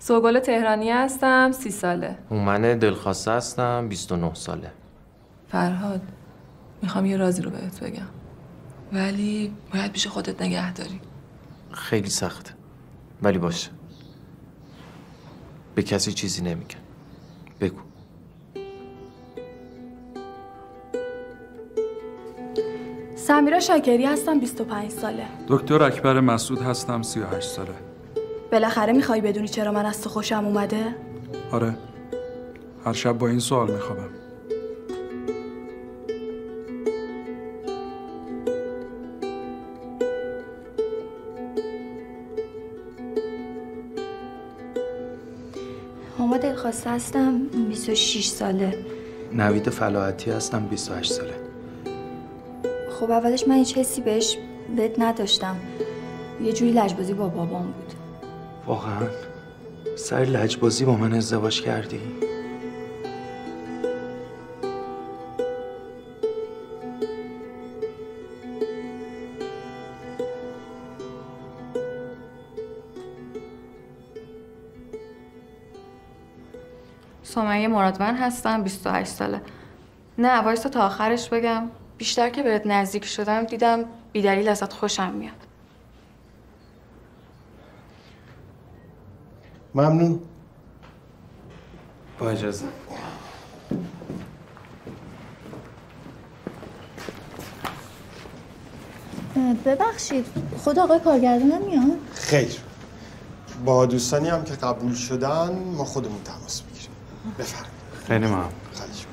سوگل تهرانی هستم، 30 ساله. هومن دلخواسته هستم، 29 ساله. فرهاد، میخوام یه رازی رو بهت بگم، ولی باید پیش خودت نگه داری. خیلی سخته، ولی باشه. به کسی چیزی نمیگن. بگو. سمیرا شاکری هستم، 25 ساله. دکتر اکبر مسعود هستم، 38 ساله. بالاخره میخوای بدونی چرا من از تو خوشم اومده؟ آره، هر شب با این سوال میخوابم. هما دلخواسته هستم، 26 ساله. نوید فلاحتی هستم، 28 ساله. خب اولش من هیچ حسی بهت نداشتم. یه جوری لجبازی با بابام بود. واقعا؟ سر لجبازی با من ازدواج کردی؟ سمیه مرادوند هستم، 28 ساله. نه وایسا تا آخرش بگم. بیشتر که بهت نزدیک شدم دیدم بی‌دلیل ازت خوشم میاد. ممنون. با اجازه. ببخشید، خود آقای کارگردان نمیاد؟ خیر. با دوستانی هم که قبول شدن ما خودمون تماس میگیریم. بفرمایید. خیلی ممنون. خواهش می‌کنم.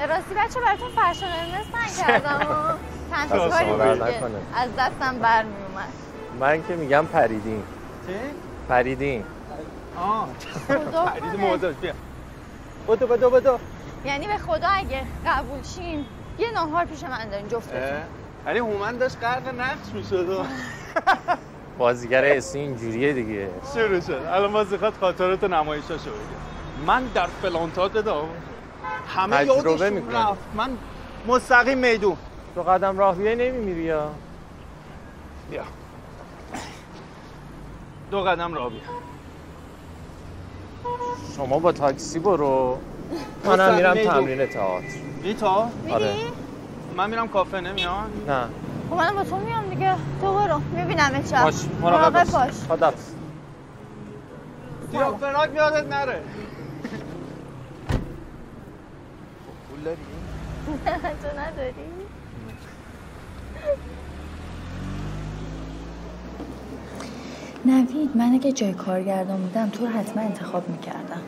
راستی بچه براتون فرش قرمز تنگ کردم و تنها کاری بود که از دستم برمی اومد. من که میگم پریدین. چی؟ پریدین. خدا پرید موضوع بیا. بدو. یعنی به خدا اگه قبول شین یه ناهار پیش من دارین جفتتون. ولی هومن داشت غرق نقش میشد. بازیگر اصلی اینجوریه دیگه. شروع شد. الان باز میخواد خاطرات و نمایشاشو بگه. من در فلان تا دادم. همه یادشون رفت. من مستقیم میدون. تو قدم راه بیای نمیمیری یا؟ بیا. 2 قدم راه بیا. شما با تاکسی برو. منم میرم تمرین تئاتر. تا؟ آره. من میرم کافه نمیان؟ نه. خب منم با تو میام دیگه. تو برو. میبینم چه. باش. مراقب باش. خداحافظ. دیافراگ یادت نره. پول داری؟ تو نداری؟ نوید، من اگه جای کارگردان بودم تو رو حتما انتخاب میکردم.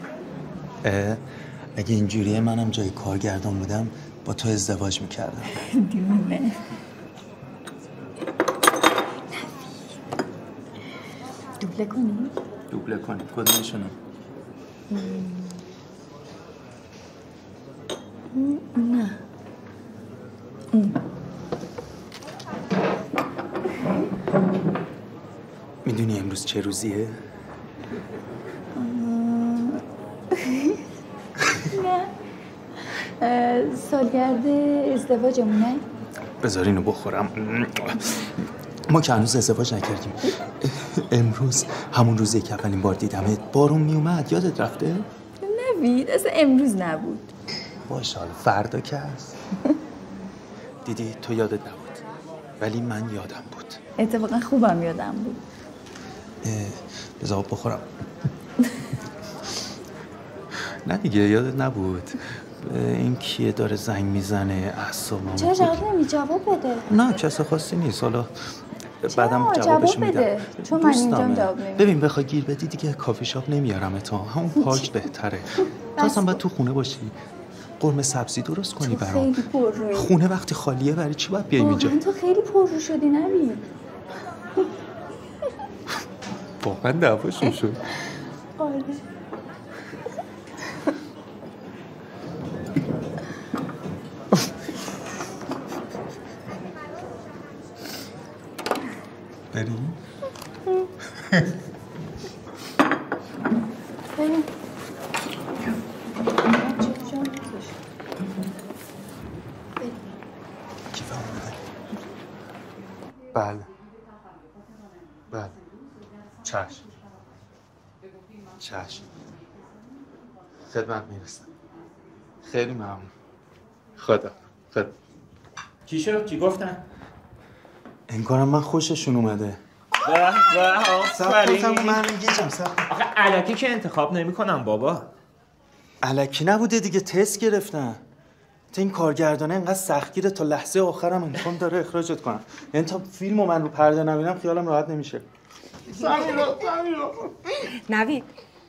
اگه اینجوریه منم جای کارگردان بودم با تو ازدواج میکردم. دیونه. دوبله کنی؟ دوبله کنی. کدومشونم؟ نه. میدونی امروز چه روزیه؟ نه. سالگرد ازدواجمونه؟ بذار اینو بخورم. ما که هنوز ازدواج نکردیم. امروز همون روزی که اولین بار دیدمت بارون میومد. یادت رفته؟ نوید، اصلا امروز نبود. باشه حالا فردا که هست. دیدی تو یادت نبود ولی من یادم بود. اتفاقا خوبم یادم بود. بذار بخورم. نه دیگه یادت نبود. این کیه داره زنگ میزنه اعصابم. چرا جواب بده؟ نه کس خاصی نیست. حالا بعدم جوابش میدم. چون من اینجام جواب نمیدم. ببین بخوای گیر بدی دیگه کافی شاپ نمیارم تا همون پارک بهتره. تو اصلا باید تو خونه باشی. قرمه سبزی درست کنی برام. خیلی پررویی. خونه وقتی خالیه برای چی باید بیایم اینجا؟ تو خیلی پررو شدی نوید. واقعا دعواشون شد. آره. بریم؟ بریم. بله بله چشم چشم خدمت میرسم. خیلی ممنون. خدا چی شد؟ چی گفتن؟ انگارم من خوششون اومده. آفرین. من گیجم. آخه الکی که انتخاب نمی‌کنم بابا. الکی نبوده دیگه، تست گرفتن. تا این کارگردانه اینقدر سختگیره تا لحظه آخرم امکان داره اخراجت کنم. یعنی تا فیلمو من رو پرده نبینم خیالم راحت نمیشه. نوید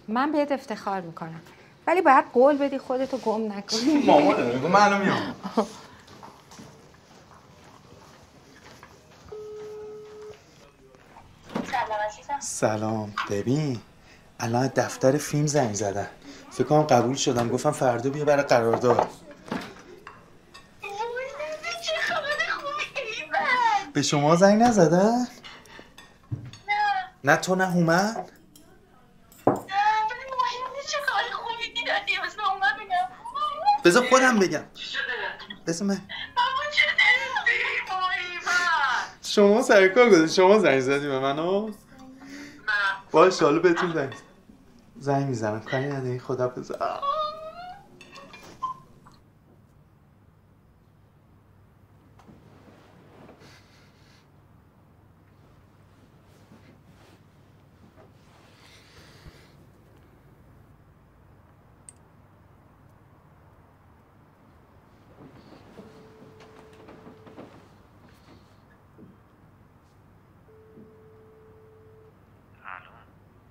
من بهت افتخار میکنم ولی باید قول بدی خودتو گم نکنی. مامانه میگه من الان میام. سلام. ببین الان دفتر فیلم زنگ زدن، فکر کنم قبول شدم، گفتم فردا بیا برای قرارداد. به شما زنگ نزدن؟ نه تو نه هومن؟ بذار خودم بگم. بذار من شما سرکار گذاشت، شما زنگ زدی به منو؟ نه باشه حالا بهتون زنگ میزنم، کاری نداری، خدا بذار.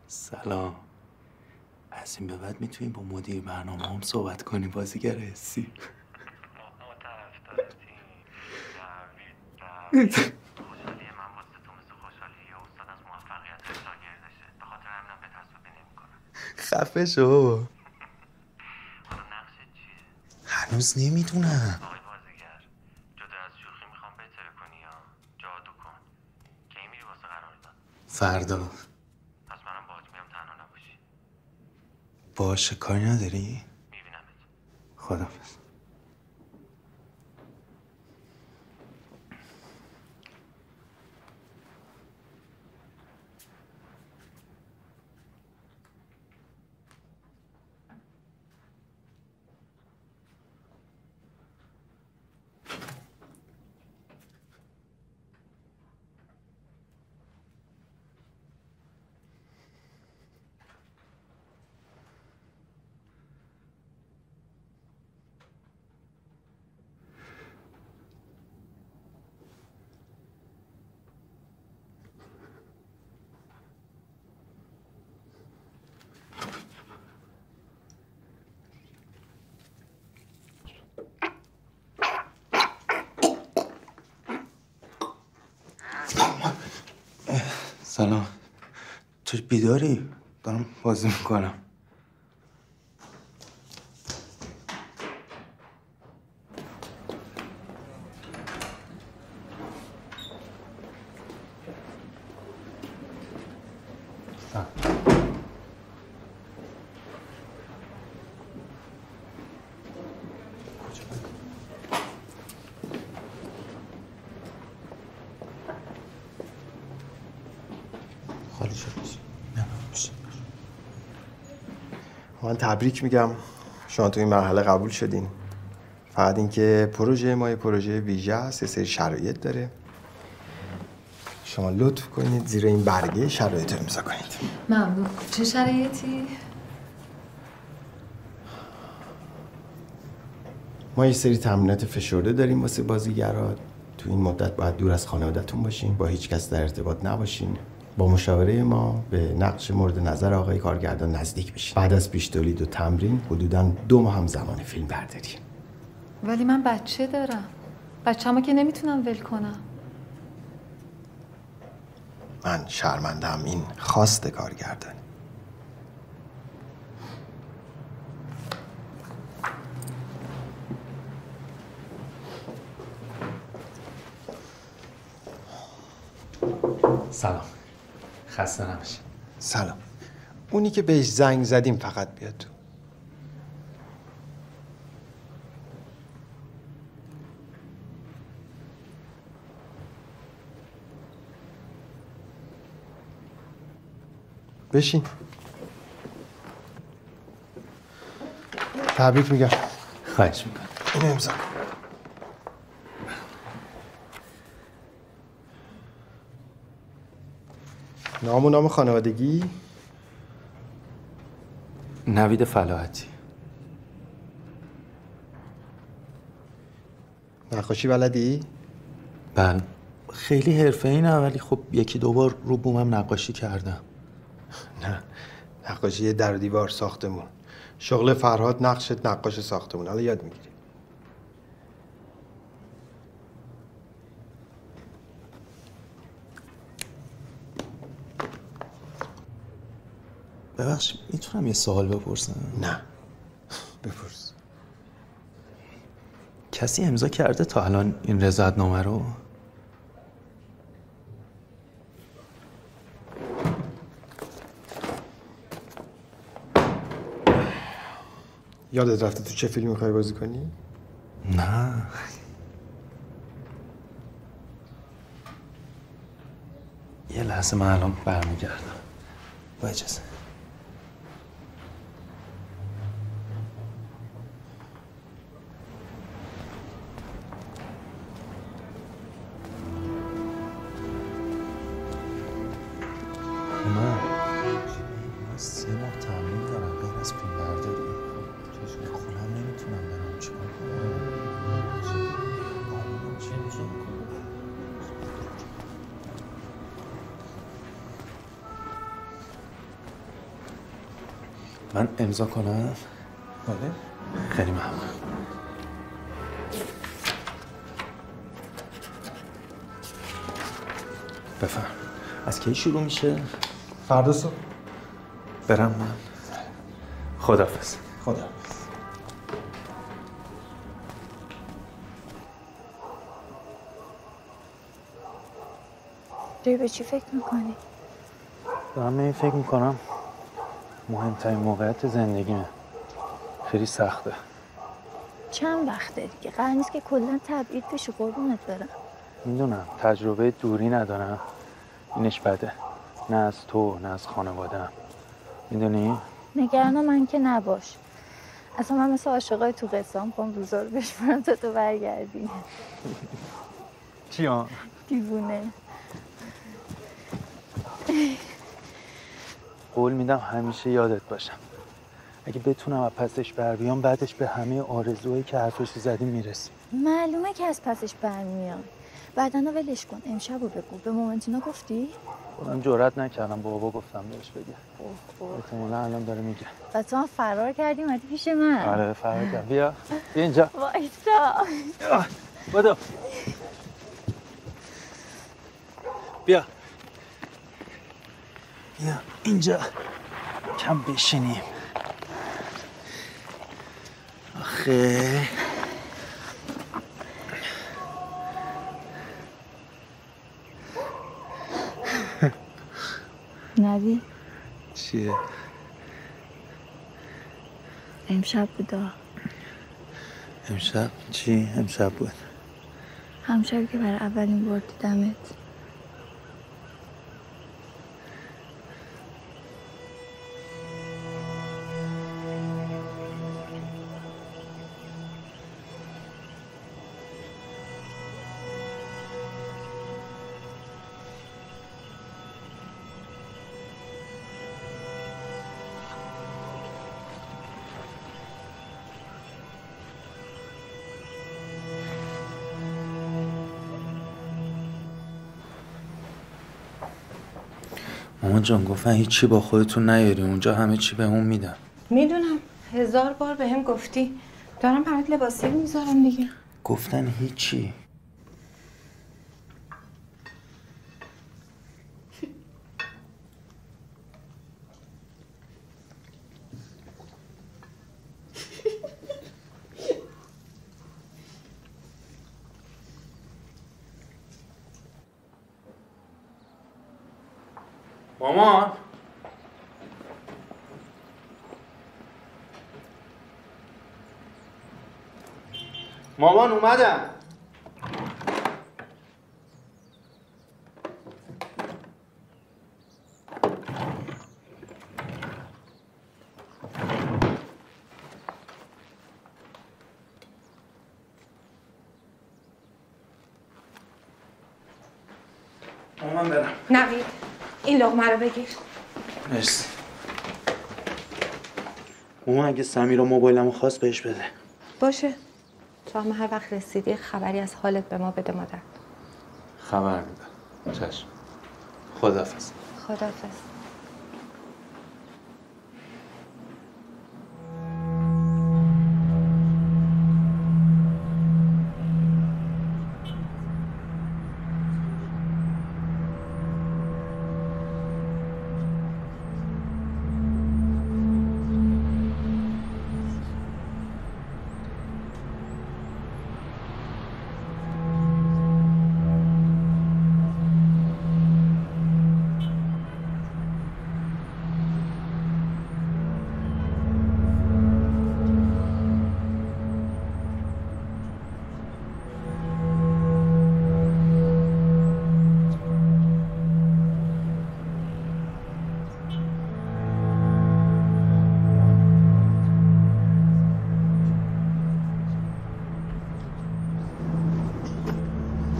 سلام. از این به بعد میتونیم با مدیر برنامه هم صحبت کنی، بازیگر حسی. خوشحالی من واسه تو مثل خوشحالی استاد از موفقیت شاگردشه، به خاطر همینم به تصویب نمی‌کنم. خفه شو. حالا نقشت چیه؟ هنوز نمیدونم. آقای بازیگر جدا از شوخی میخوام بهتره کنی یا جادو کن. کی میری واسه قرارداد؟ فردا. باشه کاری نداری؟ میبینمت. خداحافظ. سلام. تو بیداری؟ دارم بازی میکنم. خالی شد. من تبریک میگم، شما تو این مرحله قبول شدین. فقط اینکه پروژه ما یه پروژه ویژه است، یه سری شرایط داره. شما لطف کنید زیر این برگه شرایط رو امضا کنید. ممنون. چه شرایطی؟ ما یه سری تمرینات فشرده داریم واسه بازیگرا. تو این مدت باید دور از خانواده‌تون باشین، با هیچ کس در ارتباط نباشین. با مشاوره ما به نقش مورد نظر آقای کارگردان نزدیک بشین. بعد از پیش تولید و تمرین حدوداً 2 ماه هم زمان فیلم برداری. ولی من بچه دارم. بچه‌مو که نمیتونم ول کنم. من شرمنده‌ام این خواست کارگردان. سلام. خسته نباشی. سلام. اونی که بهش زنگ زدیم فقط بیاد تو. بشین. تبریک میگم. خواهش میکنم. اینو امضا کن. نام خانوادگی؟ نوید فلاحتی. نقاشی بلدی؟ بله. خیلی حرفه‌ای نه ولی خب یکی دو بار رو بومم نقاشی کردم. نه، نقاشی در و دیوار، ساختمون. شغل فرهاد نقشت نقاش ساختمون. حالا یاد میگیری. ببخش میتونم یه سوال بپرسم؟ نه بپرس. کسی امضا کرده تا الان این رضایت‌نامه رو؟ یادت رفته تو چه فیلمی میخوای بازی کنی؟ نه. یه لحظه من الان برمیگردم. با اجازه. من 3 ماه تمرین دارم غیر از فیلم برداری. خودم نمیتونم برم چیکار کنم. من امضا کنم؟ بله. خیلی ممنون. بفهم. از کی شروع میشه؟ فردا صبح. برم من. خداحافظ. خداحافظ. داری به چی فکر میکنی؟ دارم به این فکر میکنم مهمترین موقعیت زندگیمه. خیلی سخته. چند وقته دیگه؟ قرار نیست که کلا تبعید بشی قربونت برم. میدونم تجربه دوری ندارم. اینش بده. نه از تو نه از خانواده‌ام. میدونی؟ نگران من که نباش. اصلا من مثل عاشقای تو قصه‌ام پام روزا رو بشمارم تا تو برگردی. چیان؟ دیوونه. قول میدم همیشه یادت باشم. اگه بتونم از پسش بر بیام بعدش به همه آرزوهایی که حرفش زدیم میرسیم. معلومه که از پسش برمیام. بعداً ولش کن. امشبو بگو. به مومنتینا گفتی؟ خودم جرئت نکردم بابا گفتم بهش بگه. احتمالاً الان داره میگه. و تو هم فرار کردی اومدی پیش من. آره فرار کردم. بیا اینجا. وایسا. بدو. بیا اینجا کم بشینیم. آخه نوید چیه؟ امشب بودا. امشب؟ چی امشب بود؟ همشبی که برای اولین بار دیدمت. مامان جان گفتن هیچی با خودتون نیاری اونجا همه چی به اون میدن. میدونم 1000 بار به هم گفتی. دارم برات لباسی میذارم دیگه. گفتن هیچی. مامان مامان اومدم. من برم. نوید این لقمه رو بگیر. مرسی. مامان اگه سمیرا موبایلمو خواست بهش بده. باشه. تو هم هر وقت رسیدی خبری از حالت به ما بده مادر. خبر میدم. چشم. خداحافظ. خداحافظ.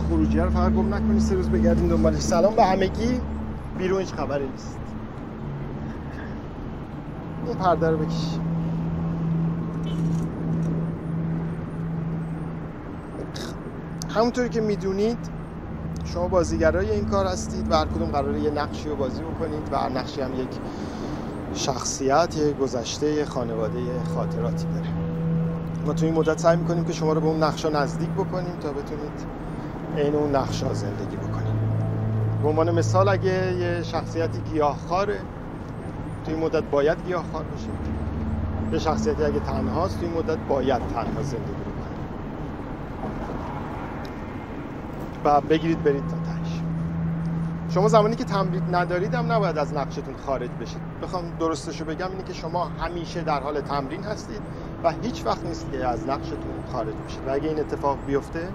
خروجیه رو فقط گم نکنی 3 روز بگردین دنبالش. سلام به همگی. بیرون هیچ خبری نیست. این پرده رو بکش. همونطوری که میدونید شما بازیگرای این کار هستید و هر کدوم قراره یه نقشی رو بازی بکنید و هر نقشی هم یک شخصیت، یک گذشته، یک خانواده، یک خاطراتی داره. ما تو این مدت سعی میکنیم که شما رو به اون نقشا نزدیک بکنیم تا بتونید عین اون نقشا زندگی بکنید. به عنوان مثال اگه یه شخصیتی گیاهخواره تو این مدت باید گیاهخوار باشه. یه شخصیتی اگه تنهاست تو این مدت باید تنها زندگی بکنه. و بگیرید برید تا تهش. شما زمانی که تمرین ندارید هم نباید از نقشتون خارج بشید. بخوام درستشو بگم اینه که شما همیشه در حال تمرین هستید و هیچ وقت نیست که از نقشتون خارج بشید. و اگه این اتفاق بیفته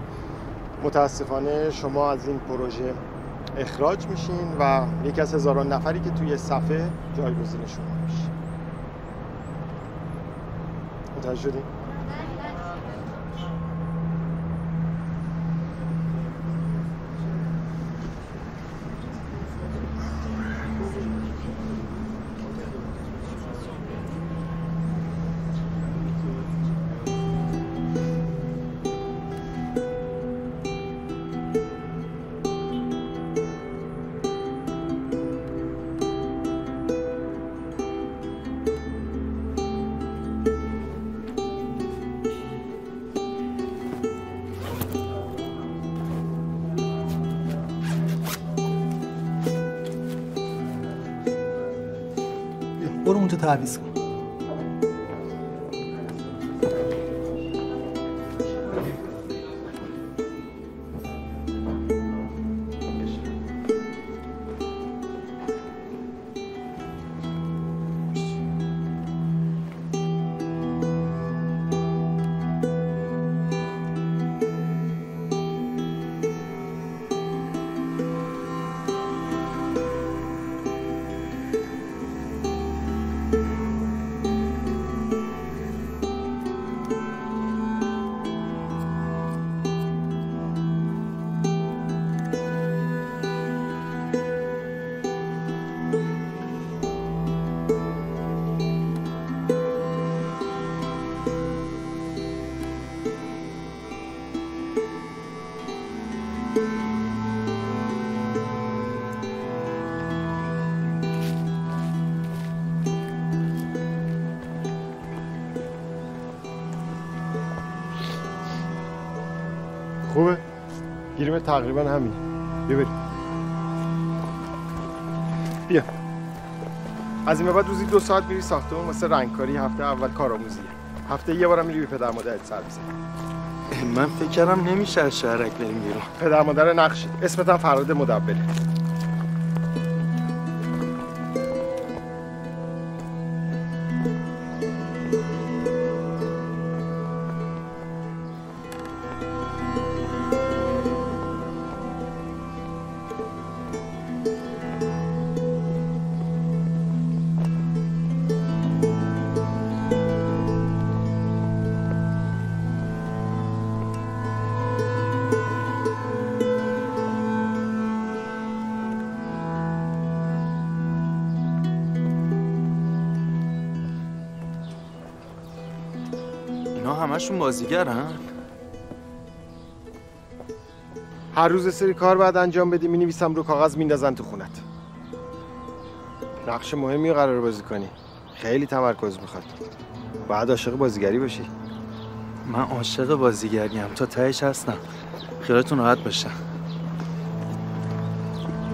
متاسفانه شما از این پروژه اخراج میشین و یکی از هزاران نفری که توی صفحه جایگزین شما میشه. متوجه شدین؟ برو اونجا تعویض کن. خوبه؟ گیریم تقریبا همین. بیا بریم. بیا. از این به بعد روزی 2 ساعت میری ساختمون واسه رنگکاری. هفته اول کارآموزیه. هفته یه بارم میری به پدر مادرت سر بزنی. من فکر کردم نمیشه از شهرک بریم بیرون. پدر مادر نقشی. اسمت هم فراد مدبره. همشون بازیگرن؟ هر روز سری کار بعد انجام بدی می‌نویسم رو کاغذ میندازن تو خونت. نقش مهمی قرار بازی کنی. خیلی تمرکز میخواد. باید عاشق بازیگری باشی. من عاشق بازیگریم تا تهش هستم. خیالتون راحت باشه.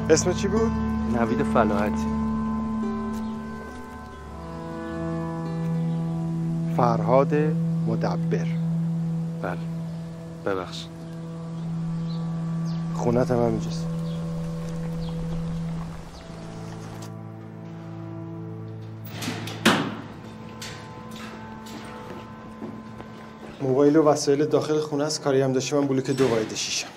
اسم چی بود؟ نوید فلاحتی. فرهاد مدبر. بله. ببخش. خونت هم همینجاست. موبایل و وسایل داخل خونه است. کاری هم داشته من بلوک 2 واحد شیشم.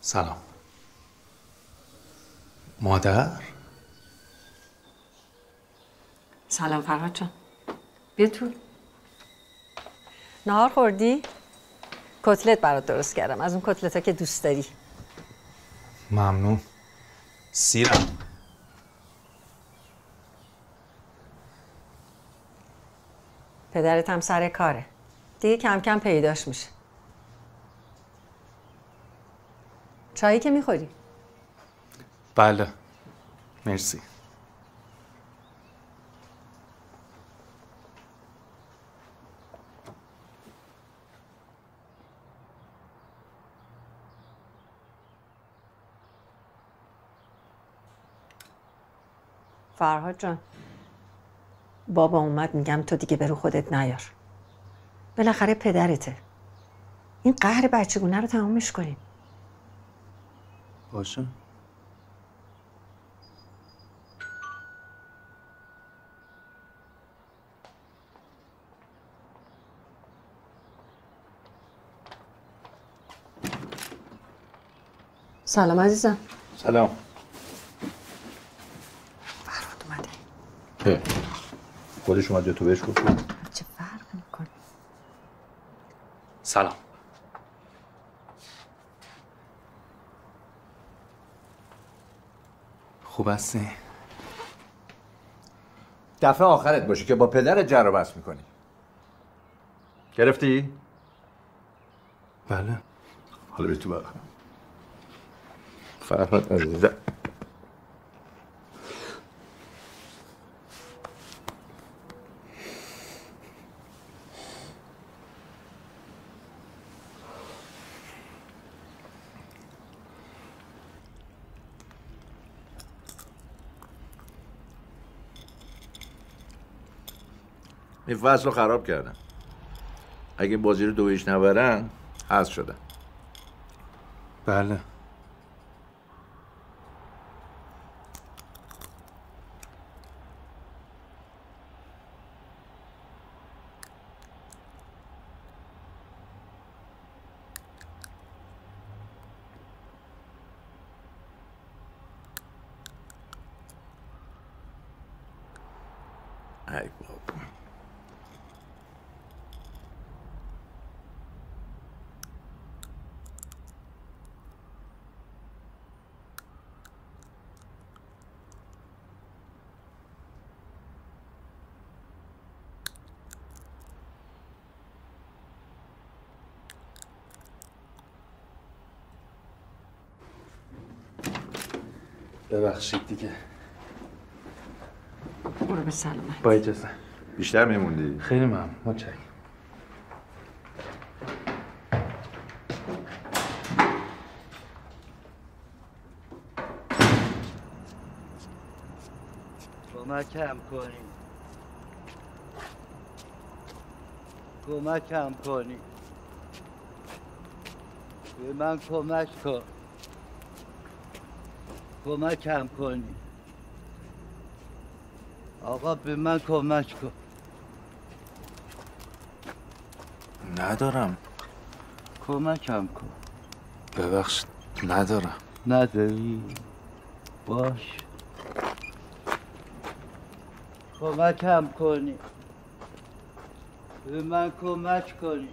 سلام. مادر؟ سلام فرهاد جان. بیا تو. نهار خوردی؟ کتلت برات درست کردم. از اون کتلت‌ها که دوست داری. ممنون. سیرم. پدرت هم سر کاره. دیگه کم کم پیداش میشه. چایی که میخوری؟ بله. مرسی. فرهاد جان، بابا اومد میگم تو دیگه به رو خودت نیار. بالاخره پدرته. این قهر بچگونه رو تمامش کنیم. باشه. سلام عزیزم. سلام. فرهاد اومده. خودش اومد یا تو بهش گفتی؟ چه فرق میکنه؟ سلام. خوب هستی؟ دفعه آخرت باشه که با پدرت جر و بحث میکنی. گرفتی؟ بله. حالا بری تو بقیه. فرهاد عزیزم. این فصل رو خراب کردن. اگه این بازی رو 2-1 نبرن حذف شدن. بله. ای بابا. ببخشید دیگه. برو به سلامت. با اجازه. بیشتر میموندی؟ خیلی ممنون. متشکرم. کمکم کنی. کمکم کنی. به من کمک کن. کمکم کنی. آقا به من کمک کن. ندارم. کمکم کن. ببخشید ندارم. نداری؟ باش. کمکم کنی. به من کمک کنی.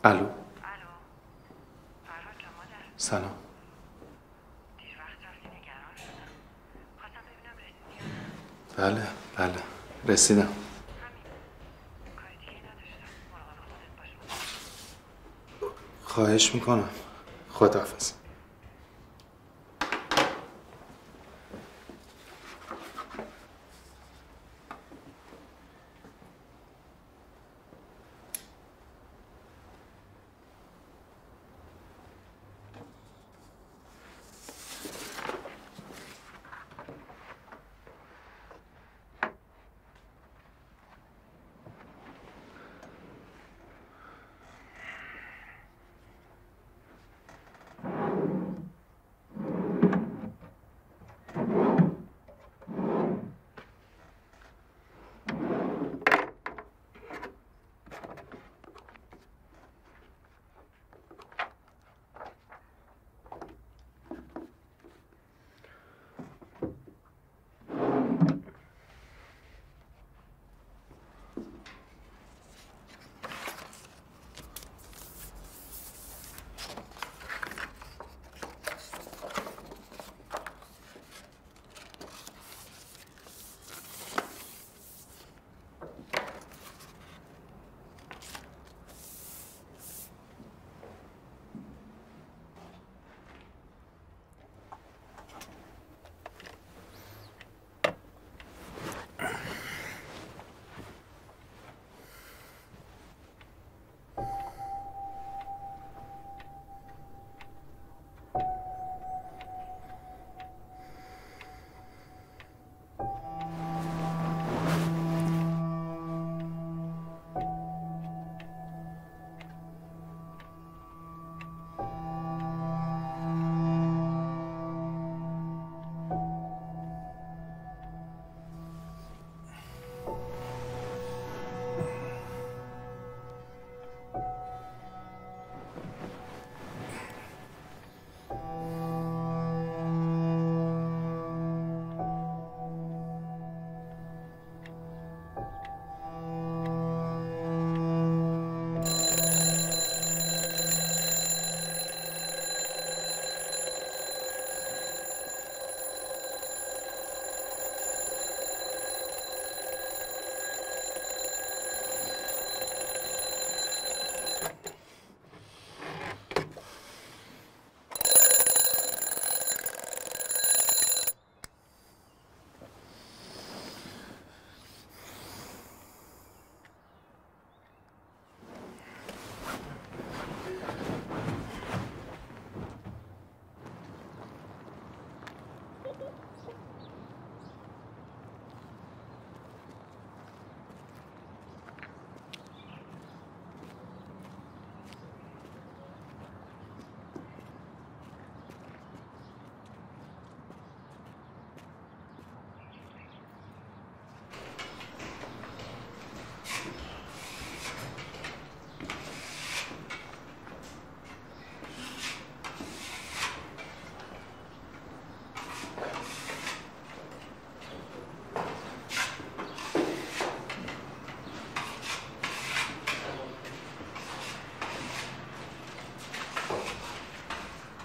الو. سلام. بله بله رسیدم. خواهش میکنم. خداحافظ.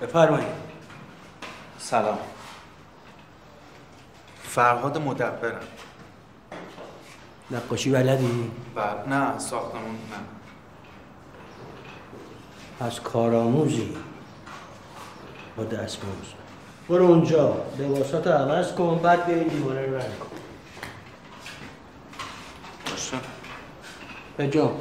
بفرمایید. سلام. فرهاد مدبرم. نقاشی بلدی؟ نه ساختمون نه. پس کارآموزی با دستمزد. برو اونجا لباساتو عوض کن بعد بیا این دیواره رو رنگ کن. باشه. بجا.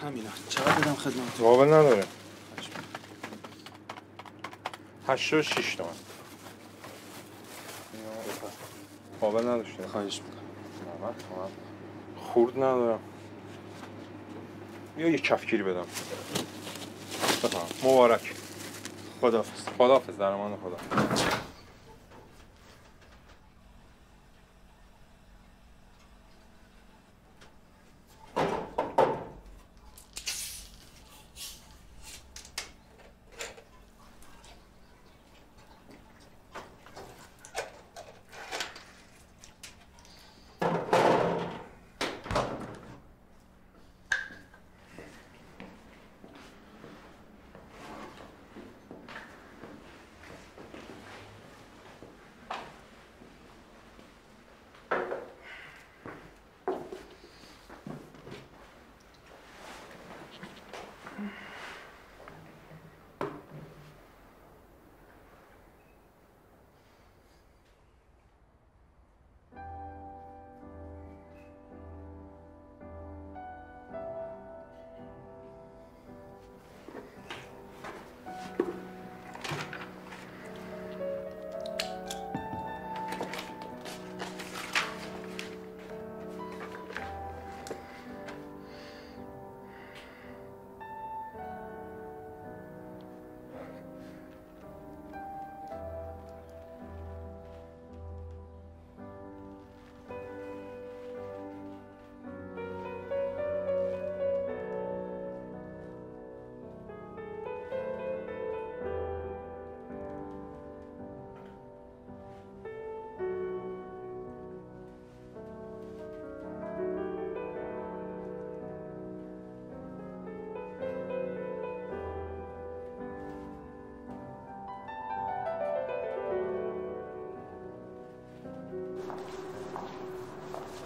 همینا چقدر بدم خدمت؟ قابل نداره 86 تومن قابل نداشته خواهش میکنم 90 تومن خورد ندارم یا یه کفگیری بدم بفهم مبارک خداحافظ خداحافظ در امان خدا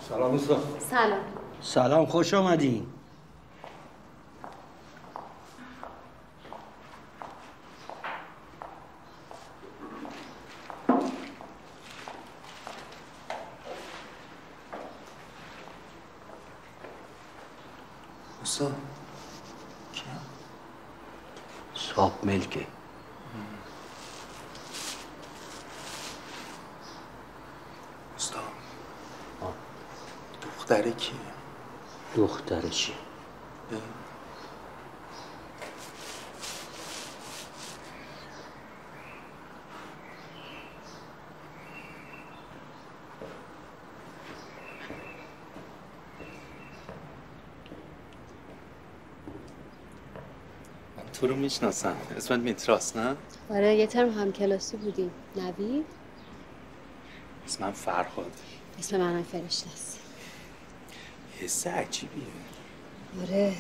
سلام دوستا. سلام. سلام خوش آمدین. دوستا صاحب ملکه. دوستا دختره کیه؟ دختره چیه؟ تو رو میشناسم اسمت میتراست نه؟ آره یه ترم هم کلاسی بودیم. نوید؟ اسمم فرهاد. اسم منم فرشته است. حس عجیبیه. آره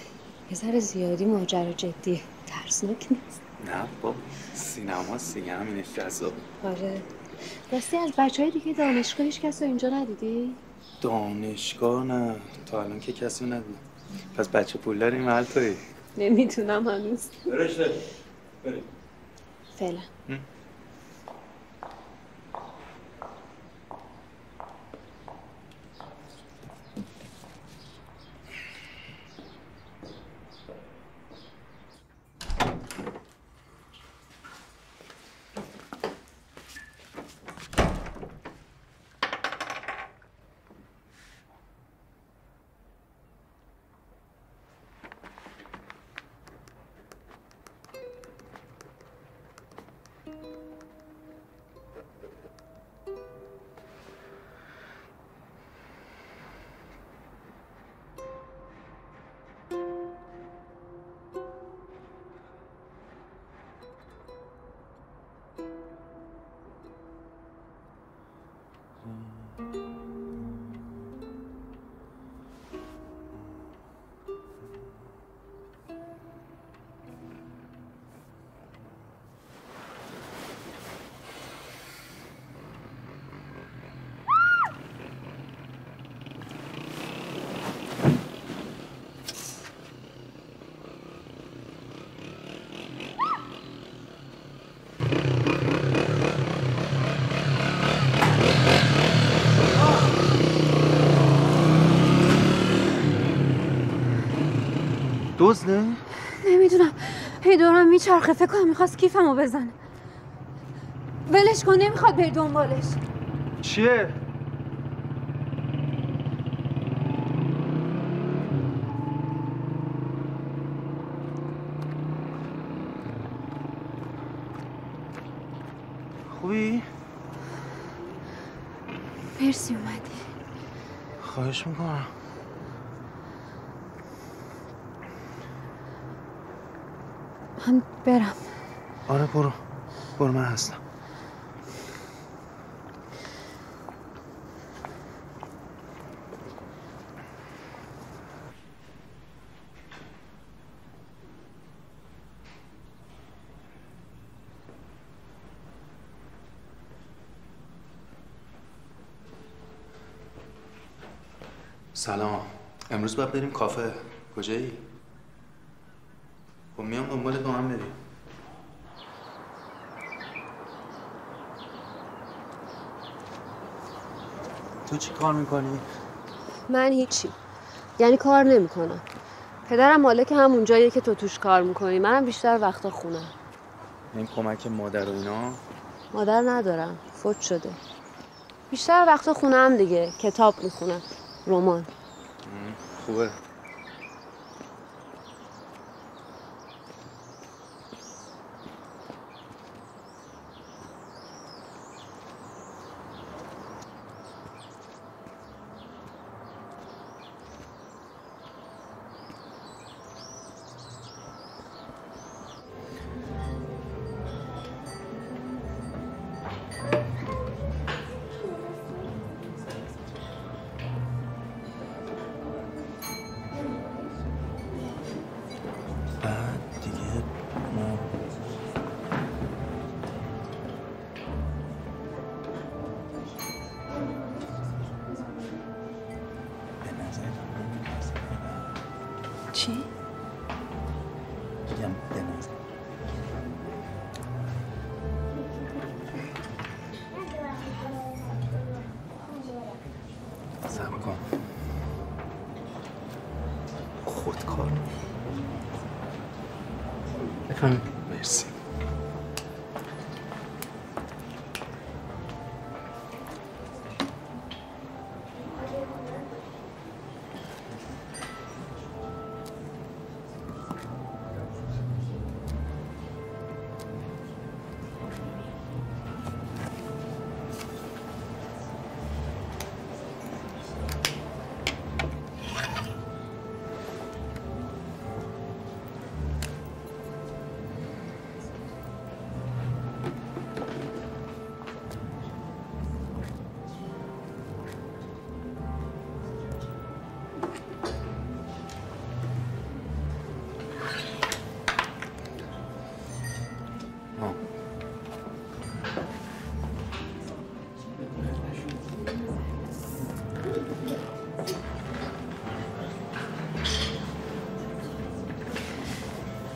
یه ذره زیادی ماجرا جدیه. ترسناک نیست. نه بابا سینماست دیگه همینش جذابه. آره راستی از بچهای دیگه دانشگاه هیچ کس رو اینجا ندیدی؟ دانشگاه نه تا الان که کسی رو ندیدم. پس بچه پولدار این محل تویی؟ نمیتونم هنوز. برشته بریم فعلا. دزده؟ نمیدونم هی دورم میچرخه، فکر کنم میخواست کیفمو بزنه. ولش کن، نمیخواد بری دنبالش. چیه؟ خوبی؟ مرسی اومدی. خواهش میکنم. من برم. آره برو من هستم. سلام. امروز باید بریم کافه. کجایی؟ خب میام دنبال تو هم بریم. تو چی کار میکنی؟ من هیچی. یعنی کار نمیکنم. پدرم مالک همون جاییه که تو توش کار میکنی. منم بیشتر وقتا خونم. این کمک مادر و اینا؟ مادر ندارم. فوت شده. بیشتر وقتا خونم دیگه. کتاب میخونم. رمان. خوبه. چی؟ میگم بنازم. صبر کن. خودکار. بفهم. مرسی.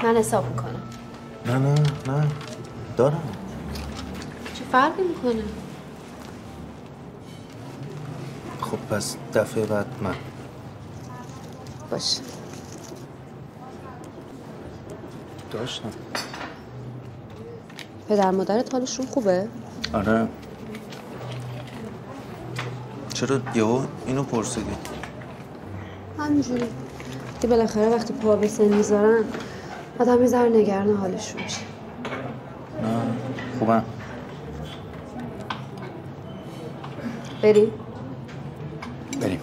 من حساب میکنم. نه دارم. چه فرقی میکنه؟ خب پس دفعه بعد من. باشه. داشتم. پدر مادرت حالشون خوبه؟ آره. چرا یهو اینو پرسیدی؟ همینجوری که بالاخره وقتی پا به سن میذارن آدم یه ذره نگران حالشون میشه. نه خوبم. بریم؟ بریم.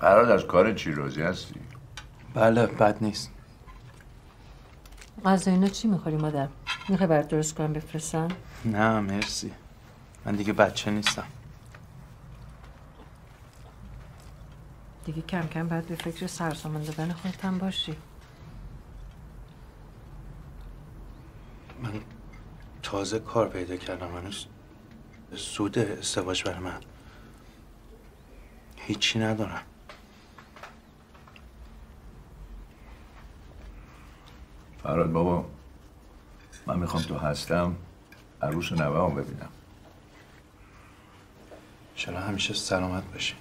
فراد از کار چی راضی هستی؟ بله بد نیست. غذا اینا چی میخوری مادر؟ میخوای برات درست کنم بفرستم؟ نه مرسی. من دیگه بچه نیستم. دیگه کم کم باید به فکر سرسامان دادن خودت هم باشی. من تازه کار پیدا کردم. هنوز سود ازدواج برای من هیچی ندارم. فراد بابا من میخوام تو هستم عروس نوه هم ببینم. انشالله همیشه سلامت باشی.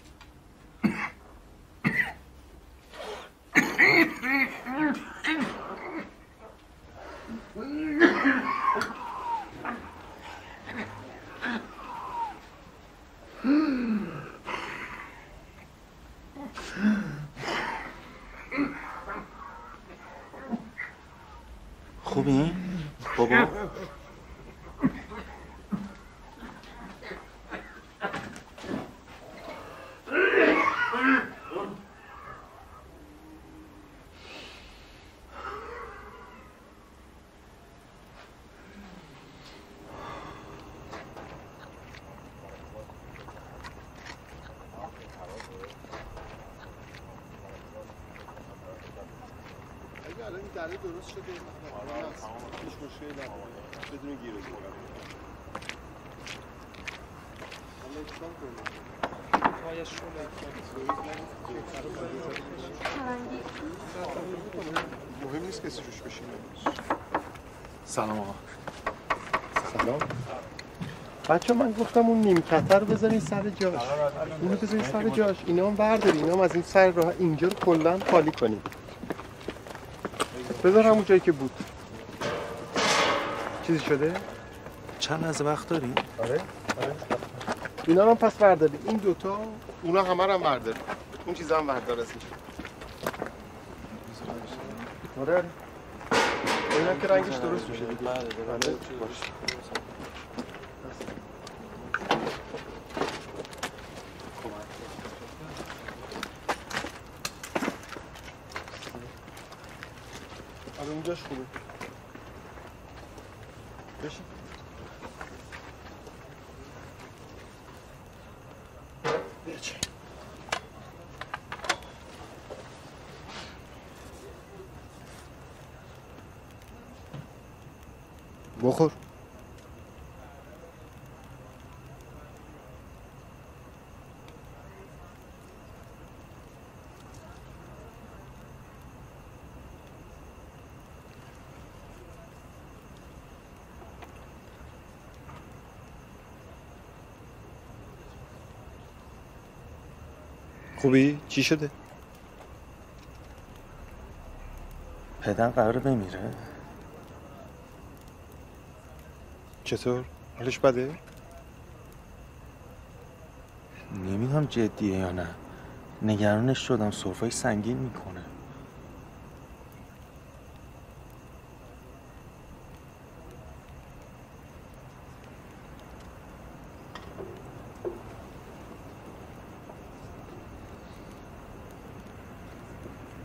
خوبی؟ بابا؟ دره درست شده هیچ مشکلی نداره بدون گیر و زور. حالا چیکار کنیم؟ پایش مهم نیست کسی روش بشینه. سلام آقا. سلام. بچه من گفتم اون نیمکته رو بذارین سر جاش. اونو بذارین سر جاش. اینا هم بردارین. اینا هم از این سر راه اینجا رو کلا خالی کنین. بذار همون جایی که بود. چیزی شده؟ چند از وقت داری؟ آره. اینا رو هم پس برداری. این دوتا اونا همه رو هم برداری. اون چیزا هم بردار از اینجا. آره. اینا که رنگش درست میشه دیگه. باشه. آره اونجاش خوبه. بشین. بچین. بخور. خوبی؟ چی شده؟ پدر قراره بمیره؟ چطور؟ حالش بده؟ نمیدونم جدیه یا نه. نگرانش شدم، سرفه‌ای سنگین میکنه.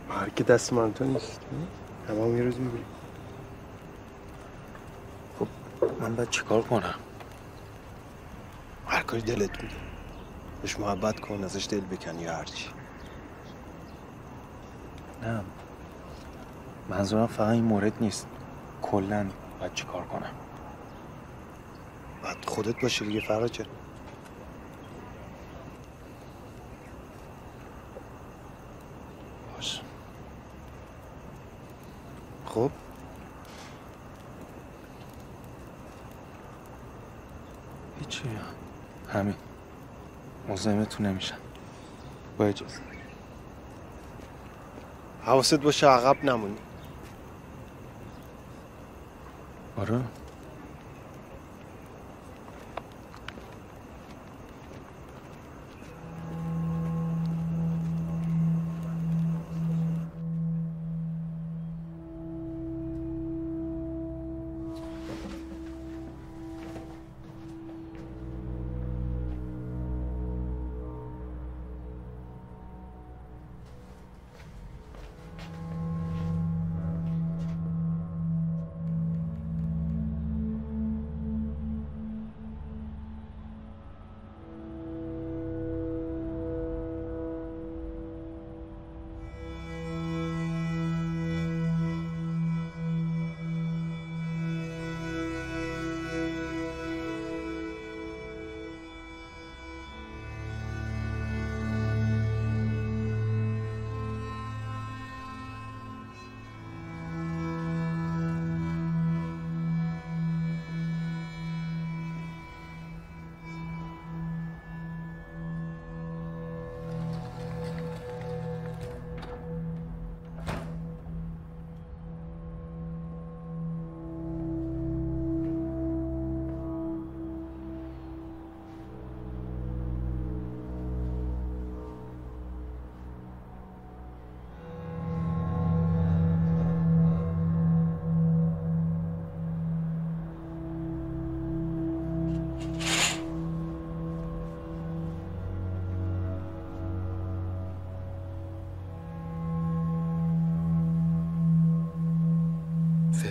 مرگ دست من تو نیست. همه یه روز میبینی. خب من باید چیکار کنم؟ هر کاری دلت میگه. بهش محبت کن، ازش دل بکنی یا هرچی. نه منظورم فقط این مورد نیست. کلاً باید چیکار کنم؟ باید خودت باشی دیگه فراجه. باشه. خب هیچی، همین. مزاحمتون نمیشم. با اجازه. حواست باشه عقب نمونی. آره.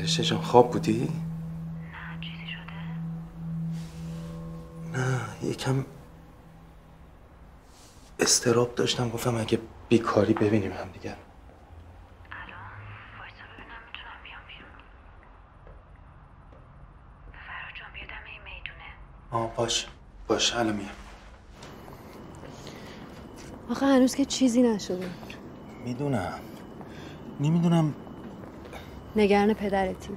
فرشته جان خواب بودی؟ نه چیزی شده؟ نه یکم استراب داشتم، گفتم اگه بیکاری ببینیم هم دیگر. الان وایسا ببینم میتونم بیام بیرون. فرهاد جان بیا دم این میدونه. باش الان میام. آخه هنوز که چیزی نشده. میدونم نمیدونم. نگران پدرتی؟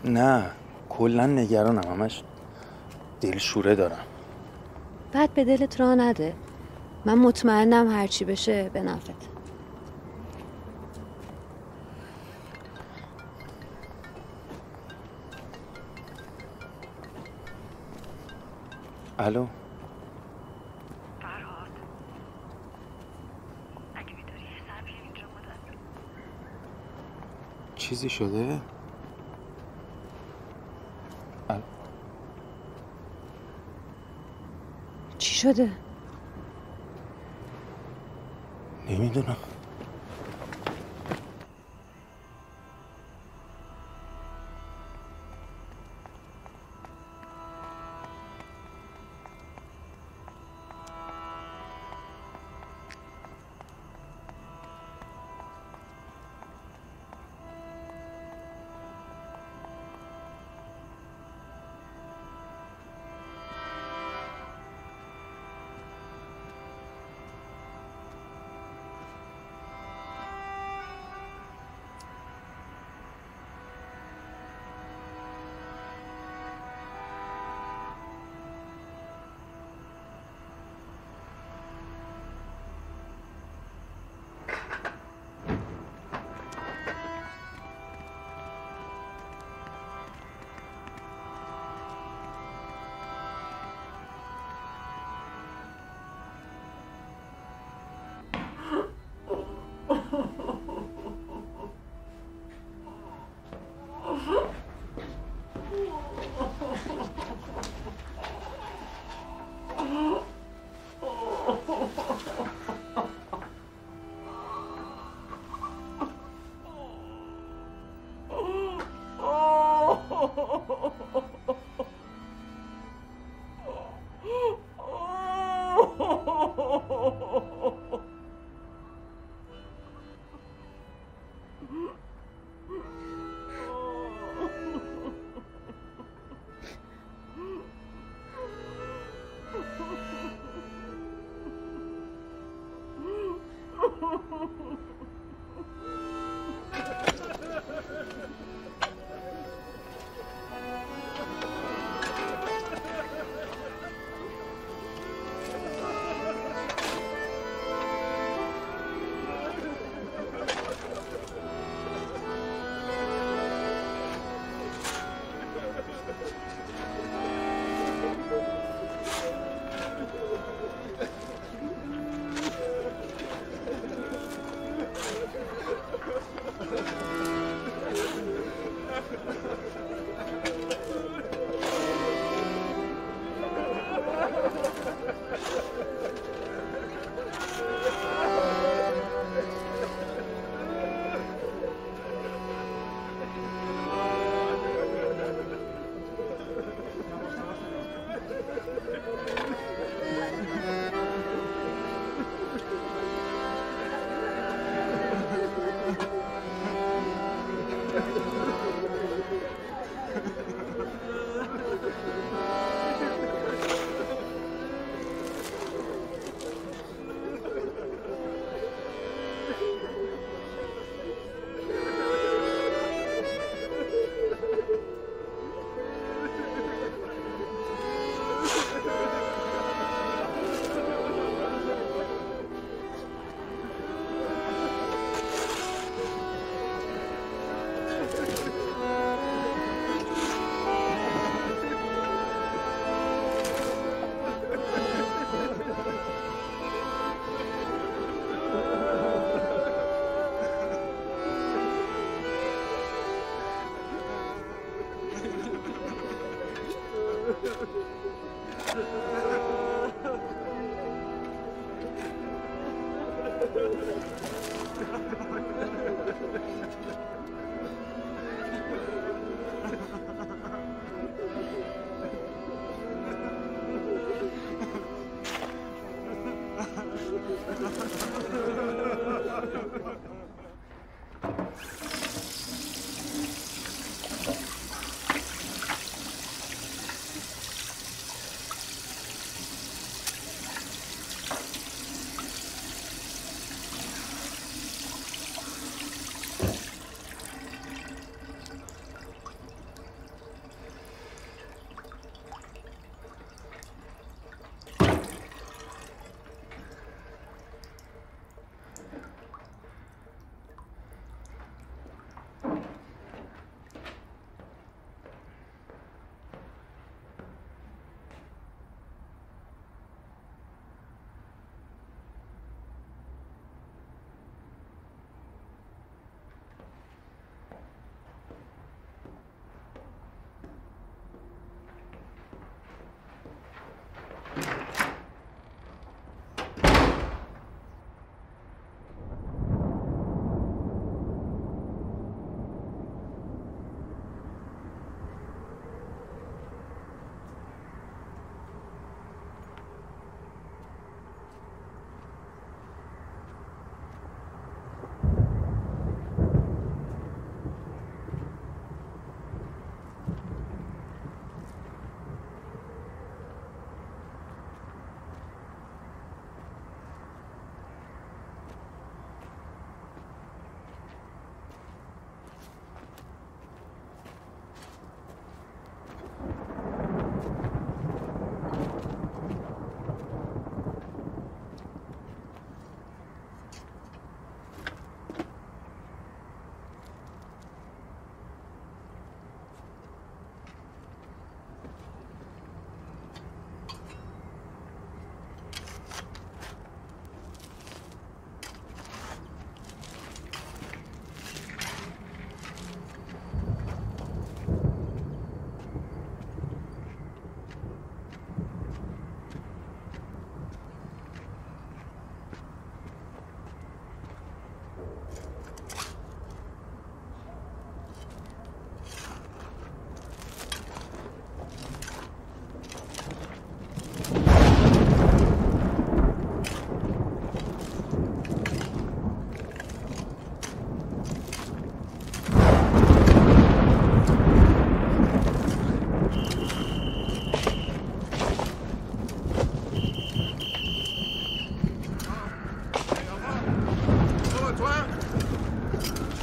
نه کلا نگرانم، همش دلشوره دارم. بعد به دلت راه نده. من مطمئنم هرچی بشه به نفعت. الو فرهاد اگه میدونی یه سر بیا اینجا مدد. چیزی شده؟ چی شده؟ نمیدونم.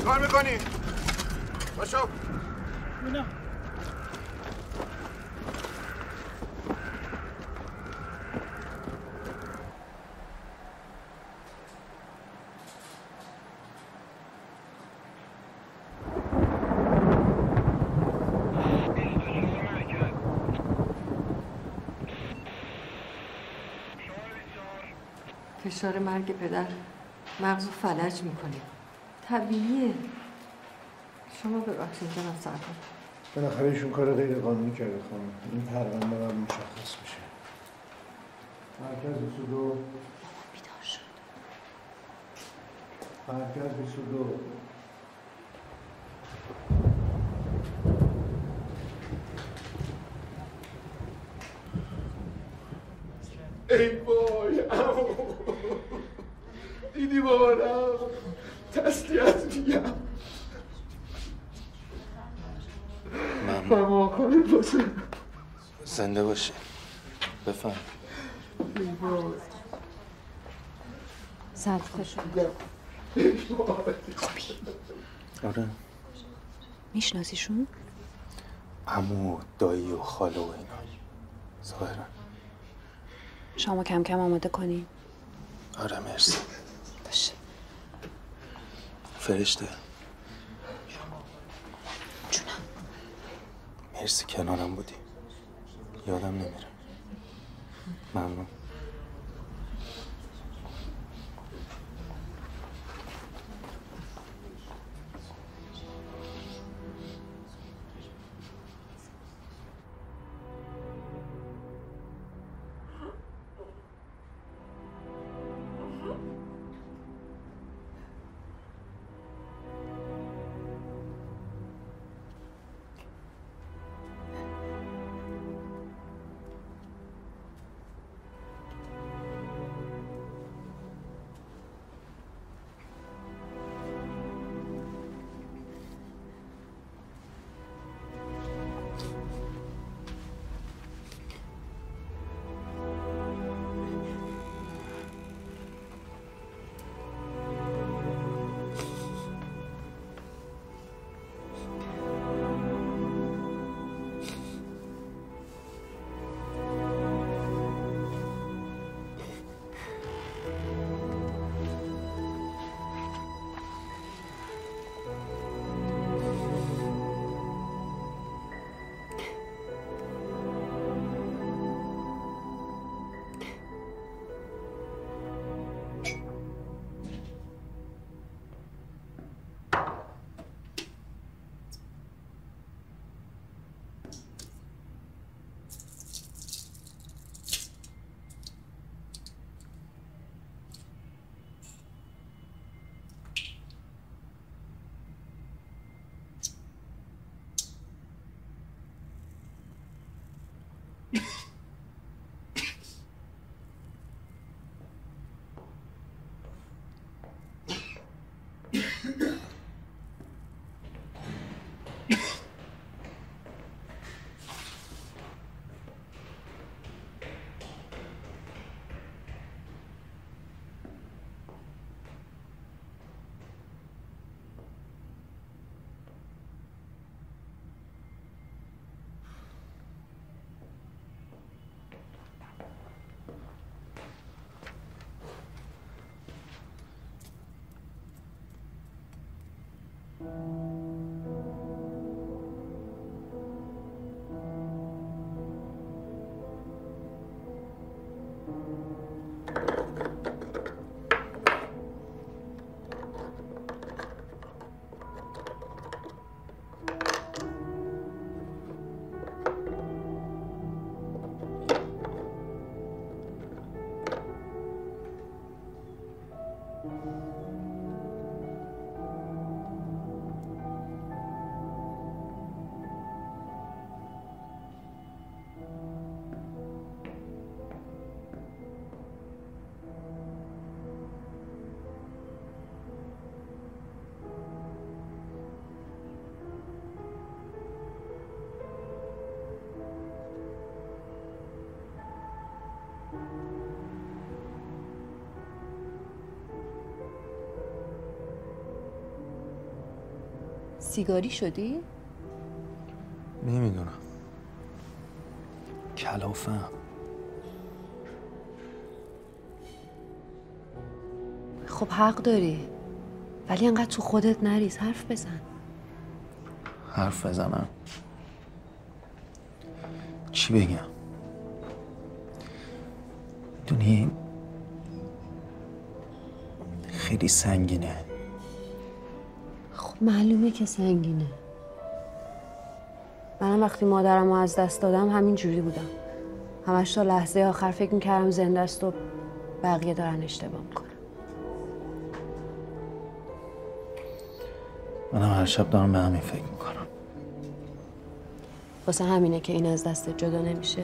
کار میکنی؟ باشو نه فشار مرگ پدر مغزو فلج میکنه. طبیعیه. شما ببخشید جناب سرکار. بالاخره ایشون کار غیر قانونی کرده خانم. این پرونده باید مشخص بشه. مرکز 22 بیدار شد. مرکز 22 ای وای عمو دیدی مامانم تسلیت میگم ممنون خانم باشه زنده باشی بفهم سلام خوش خوبی آره میشناسیشون؟ عمو دایی و خاله و اینا ظاهرا شما کم کم آماده کنی؟ آره مرسی باشه فرشته جونم مرسی کنارم بودی یادم نمیره ممنون سیگاری شدی؟ نمیدونم. کلافم. خب حق داری، ولی انقدر تو خودت نریز، حرف بزن. حرف بزنم؟ چی بگم؟ میدونی خیلی سنگینه. خب معلومه که سنگینه. منم وقتی مادرم رو از دست دادم همین جوری بودم. همش تا لحظه آخر فکر میکردم زنده است و بقیه دارن اشتباه میکنن. منم هر شب دارم به همین فکر میکنم. واسه همینه که این از دست جدا نمیشه؟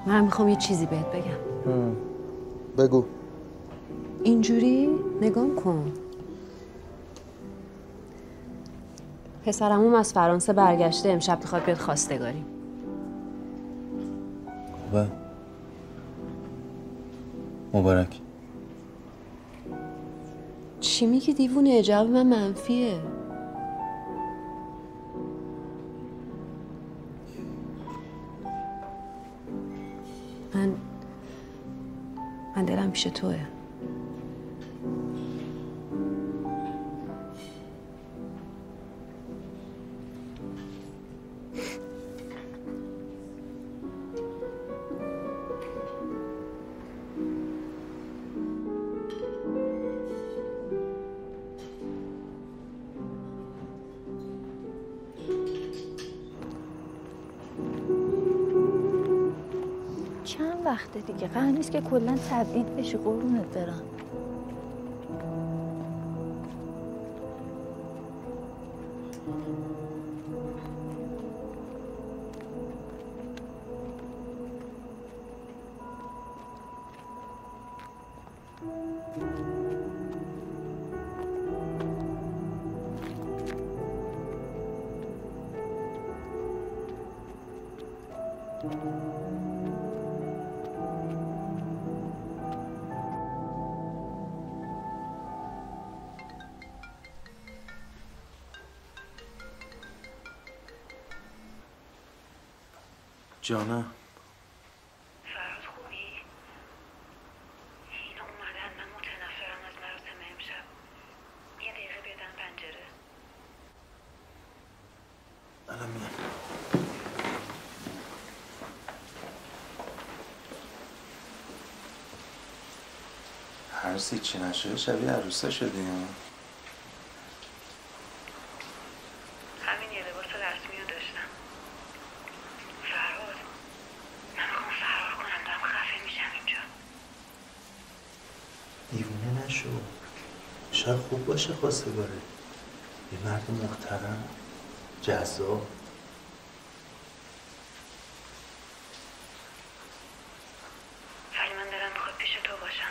من میخوام یه چیزی بهت بگم. بگو. اینجوری نگام کن. پسرمون از فرانسه برگشته، امشب میخواد بیاد خواستگاری. خوبه. مبارک. چی میگی دیوونه؟ جواب من منفیه. من دلم پیش توه. چند وقته دیگه قرار نیست که کلا تبعید بشی، قربونت برم. جانم. فراد خوبی؟ اینا اومدن، من متنفرم از مراسم امشب. یه دقیقه بیادن پنجره. الان میام. عروسی چی نشده شبیه عروسا شدی ها؟ همین یه لباس رسمی رو داشتم. فراد، من میخوام فرار کنم، دارم خفه میشم اینجا. دیوونه نشو. شاید خوب باشه خواستگاره. یه مرد محترم، جذاب. ولی من دلم میخواد پیش تو باشم.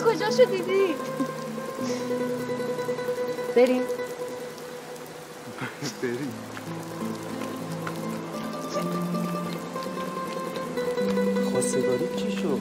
کجاشو دیدی؟ بریم بریم. خواستگاری چی شد؟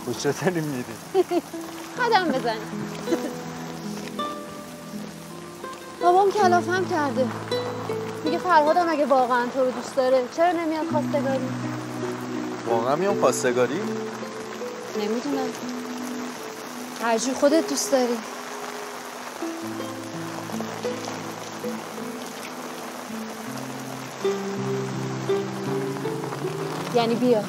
کجا داریم میریم؟ قدم بزنیم. بابام کلافم کرده. میگه فرهادم اگه واقعا تو رو دوست داره چرا نمیاد خواستگاری؟ واقعا میام خواستگاری؟ نمیدونم. هرجور خودت دوست داری. یعنی بیا.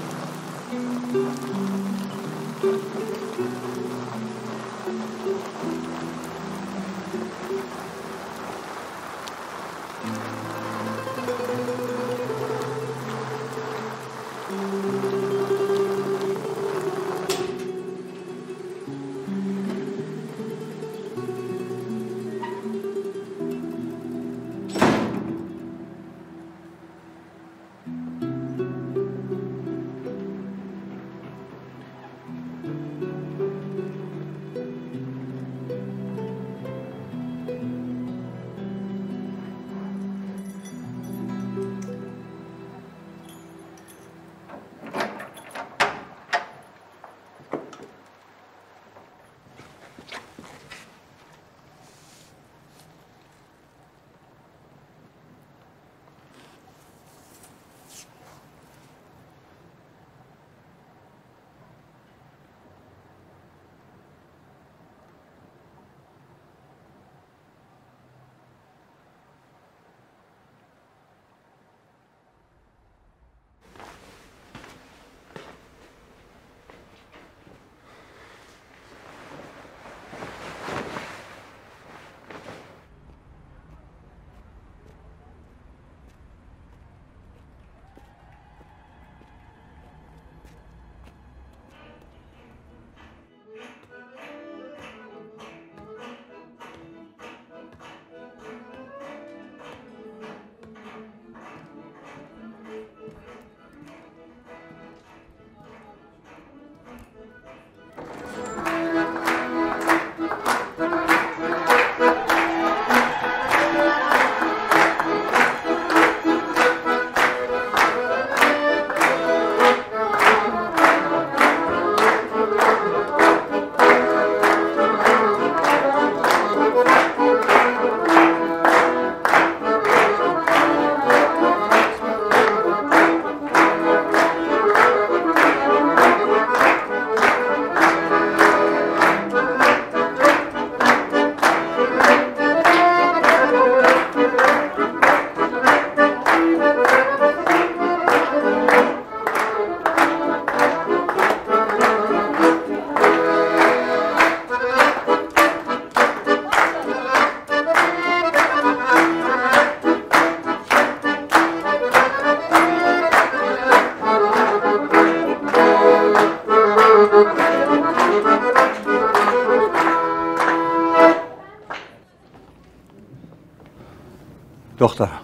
دخترم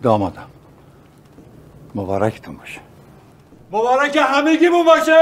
دامادم مبارکتون باشه. مبارک همگیمون باشه.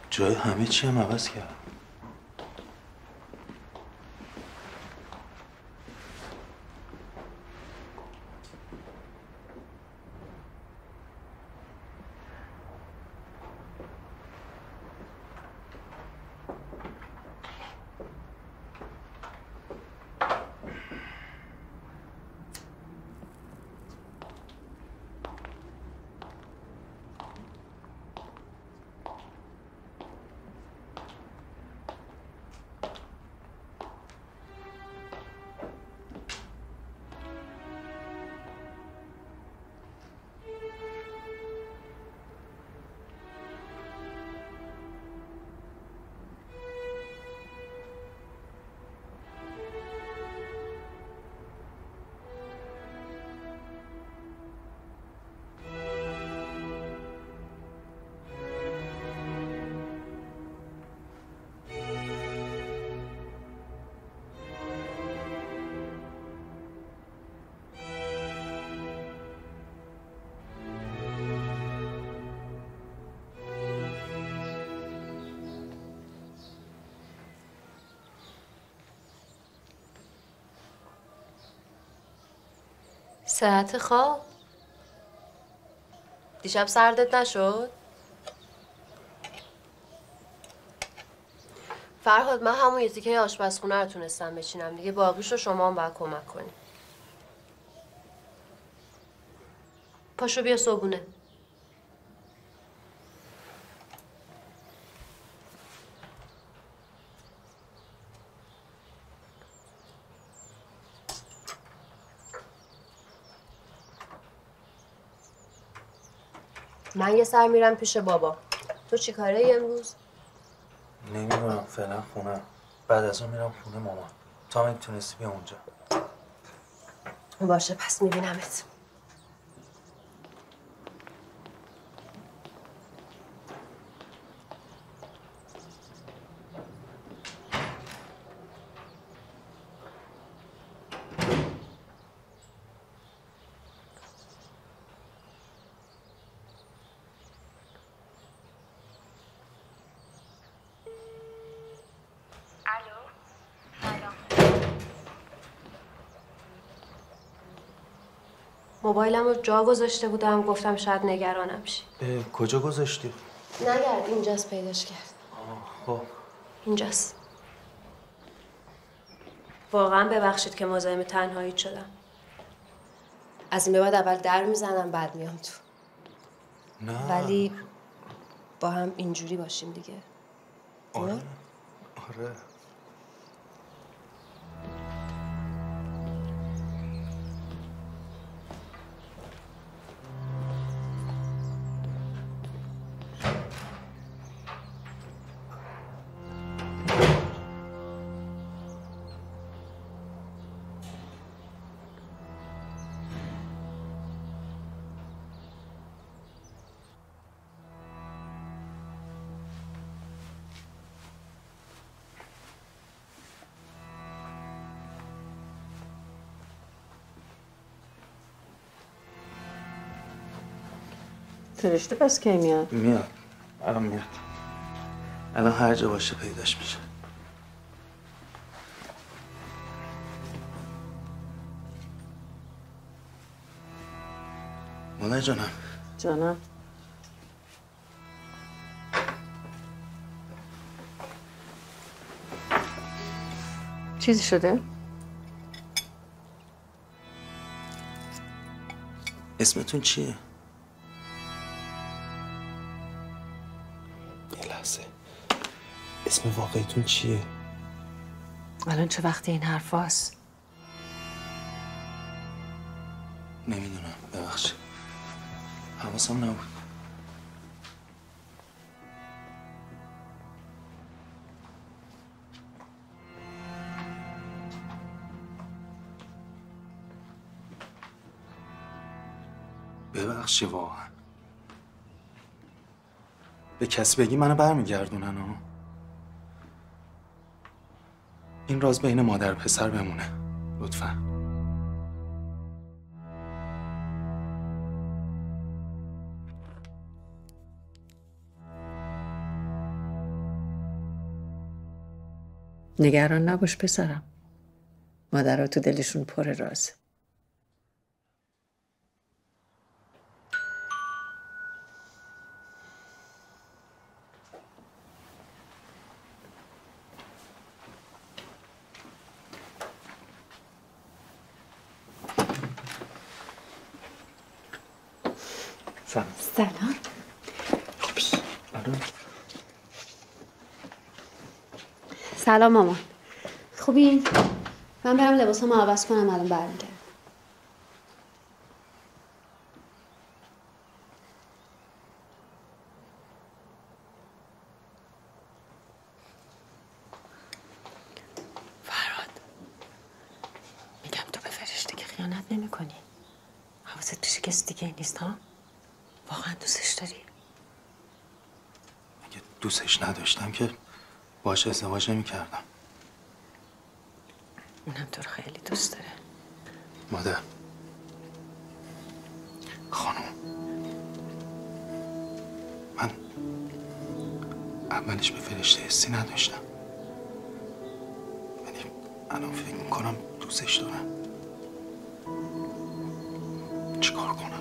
جای همه چی هم عوض کرد. صحت خواب؟ دیشب سردت نشد؟ فرهاد من همون یه تیکه آشپزخونه رو تونستم بچینم دیگه، باقیش رو شما هم باید کمک کنی. پاشو بیا صبحونه. من یه سر میرم پیش بابا. تو چی کاره ای امروز؟ نمیدونم، فعلا خونه. بعد از اون میرم خونه مامان. تا میتونستی بیا اونجا. باشه پس میبینمت. موبایلم رو جا گذاشته بودم، گفتم شاید نگرانم شی. کجا گذاشتی؟ نگرد، اینجاست پیداش کرد. خب اینجاست. واقعا ببخشید که مزاحم تنهاییت شدم. از این به بعد اول در میزنم بعد میام تو. نه ولی با هم اینجوری باشیم دیگه. آره آره. فرشته پس کی میاد؟ میاد الان میاد. الان هر جا باشه پیداش میشه. مادر جانم. جانم. چیزی شده؟ اسمتون چیه؟ یه لحظه. اسم واقعیتون چیه؟ الان چه وقتی این حرف هست؟ نمیدونم ببخشید. حواسم نبود. ببخشی واقعا. به کسی بگی منو برمیگردونن ها. این راز بین مادر و پسر بمونه لطفا. نگران نباش پسرم. مادرها تو دلشون پر رازه. سلام. سلام مامان. خوبی؟ من برم لباسامو عوض کنم الان برمیگردم. فرهاد میگم تو به فرشته که خیانت نمی کنی. حواست پیش کسی دیگه نیست ها؟ واقعا دوستش داری؟ اگه دوستش نداشتم که باهاش ازدواج نمی‌کردم. اونم تو رو خیلی دوست داره. مادر خانم من اولش به فرشته حسی نداشتم ولی الان فکر میکنم دوستش دارم. چیکار کنم؟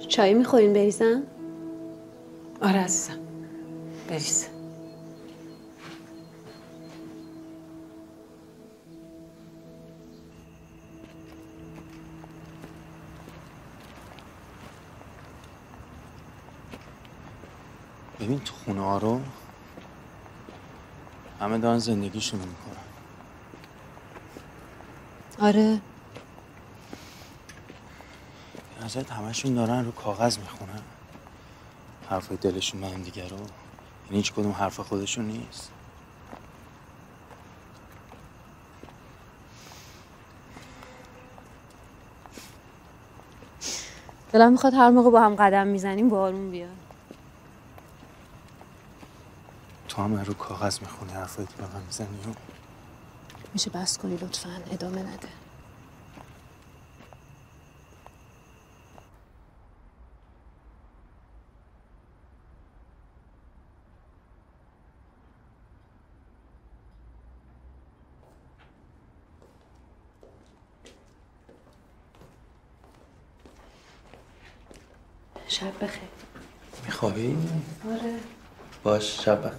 چای میخورین بریزم؟ آره عزیزم بریز. ببین تو خونه ها رو همه دارن زندگیشون میکنن. آره. نظرت همشون دارن رو کاغذ میخونن حرفای دلشون به هم دیگه رو. یعنی هیچ کدوم حرف خودشون نیست. دلم میخواد هر موقع با هم قدم میزنیم بارون بیاد. تو هم رو کاغذ میخونی حرفایی که به من میزنی. میشه بس کنی لطفاً ادامه نده. شب بخیر. میخوابی؟ آره. باش شب بخیر.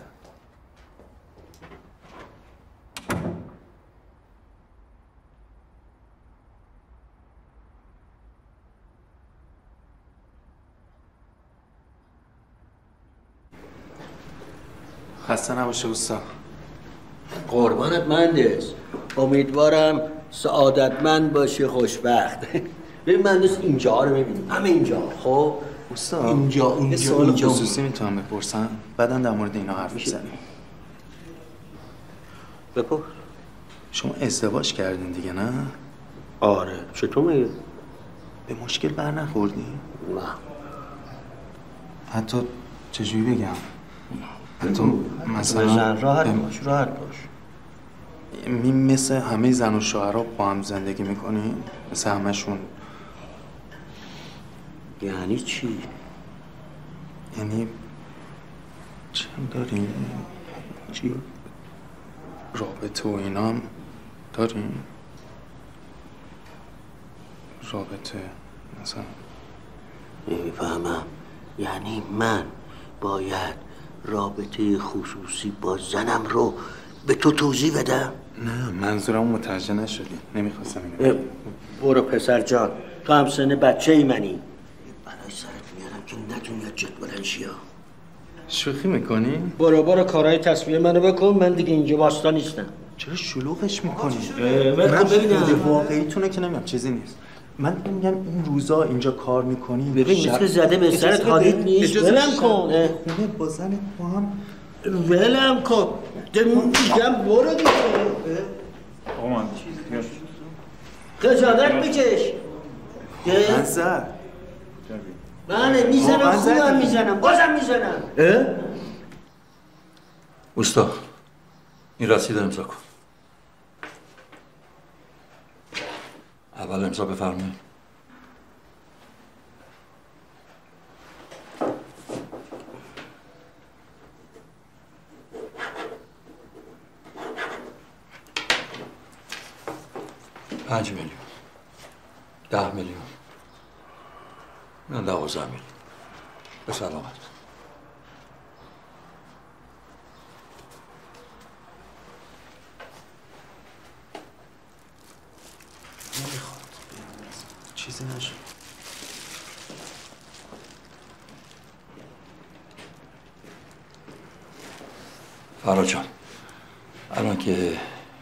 خسته نباشه اوستا. قربانت مهندس. امیدوارم سعادتمند باشی، خوشبخت. ببین مهندس اینجا رو ببین، همه اینجا. خب اوستا اینجا یه سوال خصوصی میتونم بپرسم؟ بعداً در مورد اینا حرف بزنیم. بپرس. شما ازدواج کردین دیگه نه؟ آره. چطور میگه؟ به مشکل بر نخوردی؟ نه. حتی چجوری بگم؟ حتی مثلا راحت باش، راحت باش. مثل همه زن و شوهرها با هم زندگی میکنین؟ مثل همشون؟ یعنی چی؟ یعنی چه دارین؟ چی؟ رابطه و اینا هم دارین؟ رابطه مثلا نمیفهمم. یعنی من باید رابطه خصوصی با زنم رو به تو توضیح بدم؟ نه منظورم متوجه نشدی. نمیخواستم اینو. برو پسر جان، تو هم سن بچه ای منی. برای سرت میارم که نتونی از جت بلند شی. شوخی میکنی؟ برو کارهای تصفیه منو بکن، من دیگه اینجا واسطا نیستم. چرا شلوغش میکنی؟ من ببینم واقعیتونه که نمیام چیزی نیست. من میگم این روزا اینجا کار میکنی ببین مثل زده به سرت حالیت نیست. ولم کن. خونه با زنت با هم ولم کن. میگم برو دیگه. آقا من خجالت بکش. من زد. من میزنم، خودم میزنم، بازم میزنم. اوستا این رسید امضا کن. اول امضا بفرمایید. $5 میلیون 10 میلیون نه 12 میلیون. به سلامت. نمیخواد چیزی نشد. فراد جان الان که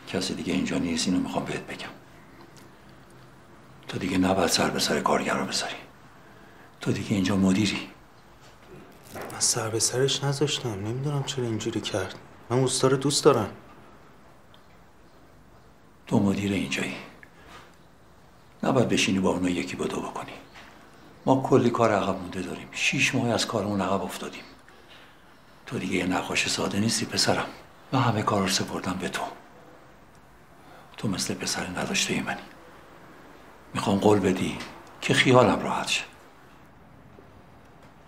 کسی دیگه اینجا نیست اینو میخوام بهت بگم. تو دیگه نباید سر به سر کارگرها بذاری. تو دیگه اینجا مدیری. من سر به سرش نذاشتم. نمیدونم چرا اینجوری کرد. من اوستا رو دوست دارم. تو مدیر اینجایی. نباید بشینی با اونو یکی با دو بکنی. ما کلی کار عقب مونده داریم. 6 ماه از کارمون عقب افتادیم. تو دیگه یه نقاش ساده نیستی پسرم. من همه کار رو سپردم به تو. تو مثل پسر نداشته منی. میخوام قول بدی که خیالم راحت شه.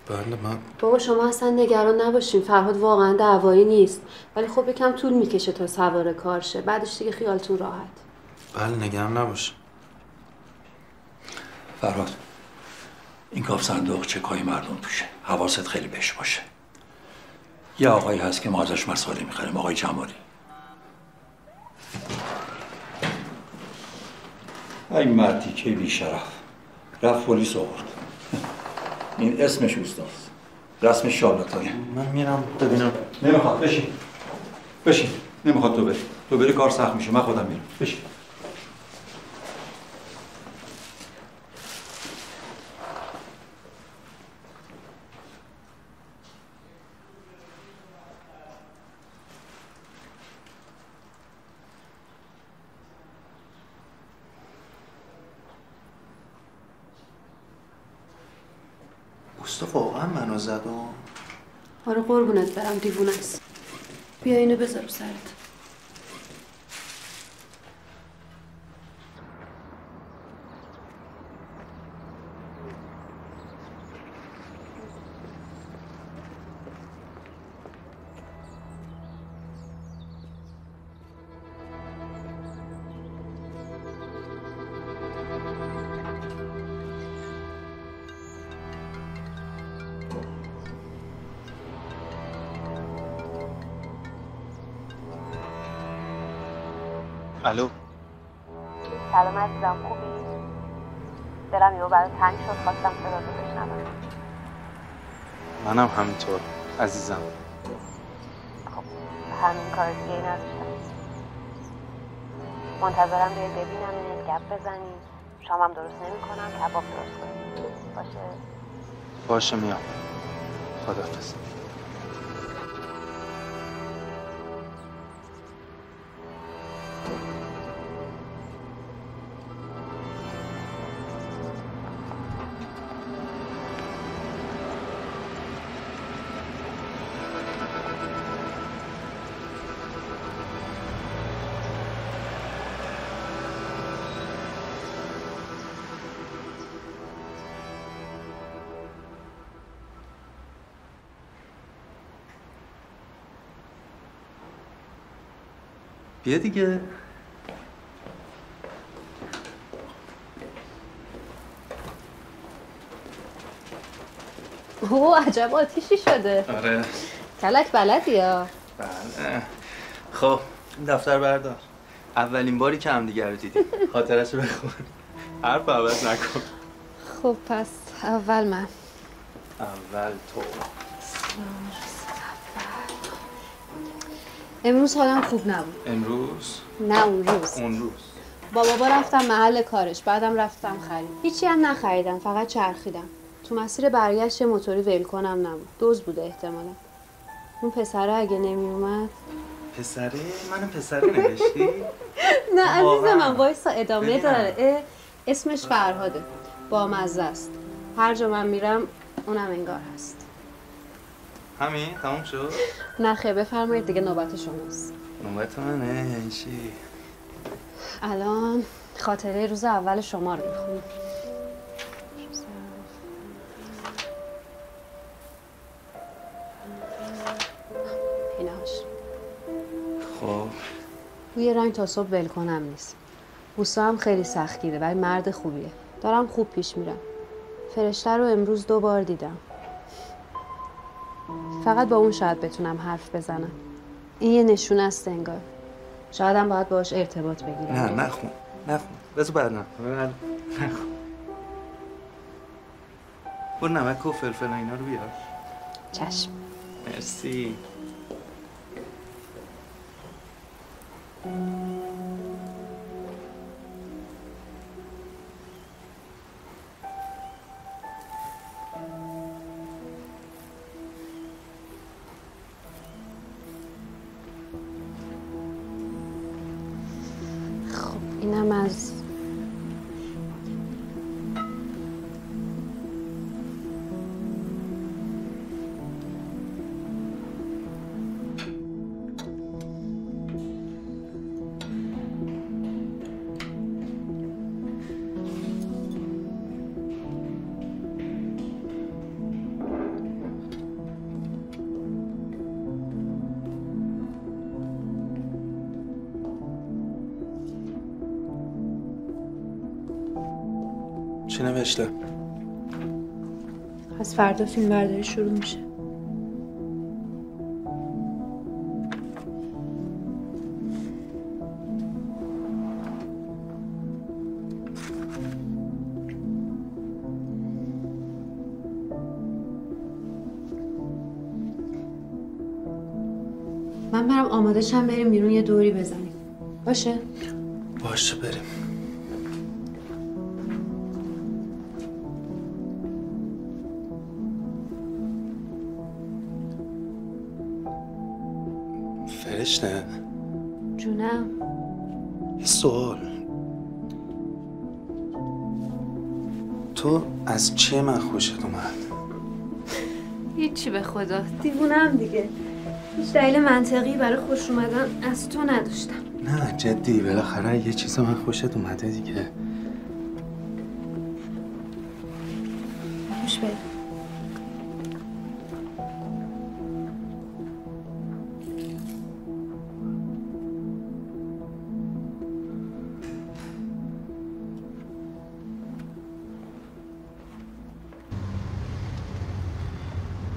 بله من بابا شما اصلا نگران نباشین، فرهاد واقعا دعوایی نیست، ولی خب یکم طول میکشه تا سوار کار شه، بعدش دیگه خیالتون راحت. بله نگران نباش. فرهاد این کاف صندوق چکای مردم توشه. حواست خیلی بهش باشه. یه آقایی هست که ما ازش مسئله میخریم، آقای جمالی. این مردی که بیشرف رفت پلیس آورد. این اسمش اوستاست. رسم شارلاتانه. من میرم ببینم. نمیخواد بشین. نمیخواد تو بری کار سخت میشه. من خودم میرم. بشین. اوستا واقعا منو زد و آره قربونت برم، دیوونه است. بیا اینو بذار رو سرت. الو. سلام عزیزم، خوبی؟ دلم یهو برات تنگ شد، خواستم صداتو بشنوم. منم همینطور عزیزم. خب همین کار دیگه ای نداشتم. منتظرم بیای ببینم، گپ بزنیم. شامم درست نمی‌کنم، کباب درست کنیم. باشه میام. خداحافظ. بیا دیگه. اوه عجب آتیشی شده. آره. کلک بلدی یا؟ بله. خب دفتر بردار. اولین باری که همدیگه رو دیدیم. خاطرش رو بخون. حرف عوض نکن. خب پس اول من. اول تو. امروز حالم خوب نبود. امروز؟ نه اون روز. اون روز. با بابا رفتم محل کارش، بعدم رفتم خرید. هیچی هم نخریدم، فقط چرخیدم. تو مسیر برگشت موتوری ول کنم نبود. دزد بوده احتمالا. اون پسره اگه نمی اومد. پسره؟ منو پسره نوشتی؟ نه عزیز من وایسا ادامه داره. اسمش فرهاده. با مزه است. هر جا من میرم اونم انگار هست. همین؟ تموم شد؟ نه خیر بفرمایید دیگه نوبت شماست. نوبت منه؟ یعنی چی؟ الان خاطره روز اول شما رو میخونم. ایناش. خب بوی رنگ تا صبح ول کنم نیست. بوسا هم خیلی سختگیره ولی مرد خوبیه. دارم خوب پیش میرم. فرشته رو امروز 2 بار دیدم. فقط با اون شاید بتونم حرف بزنم. این یه نشونه است انگار. شاید هم باید باهاش ارتباط بگیرم. نه نخون. بذار بعد نخون. برو نمک و فلفل اینا رو بیار. چشم. مرسی. خب اینم از چی نوشته؟ از فردا فیلم برداری شروع میشه. من برم آماده شم بریم بیرون یه دوری بزنیم. باشه؟ باشه بریم. فرشته جونم. یه سوال. تو از چیه من خوشت اومد؟ هیچی به خدا. دیوونم دیگه. هیچ دلیل منطقی برای خوش اومدن از تو نداشتم. نه جدی بالاخره یه چیز من خوشت اومده دیگه. خوش بده.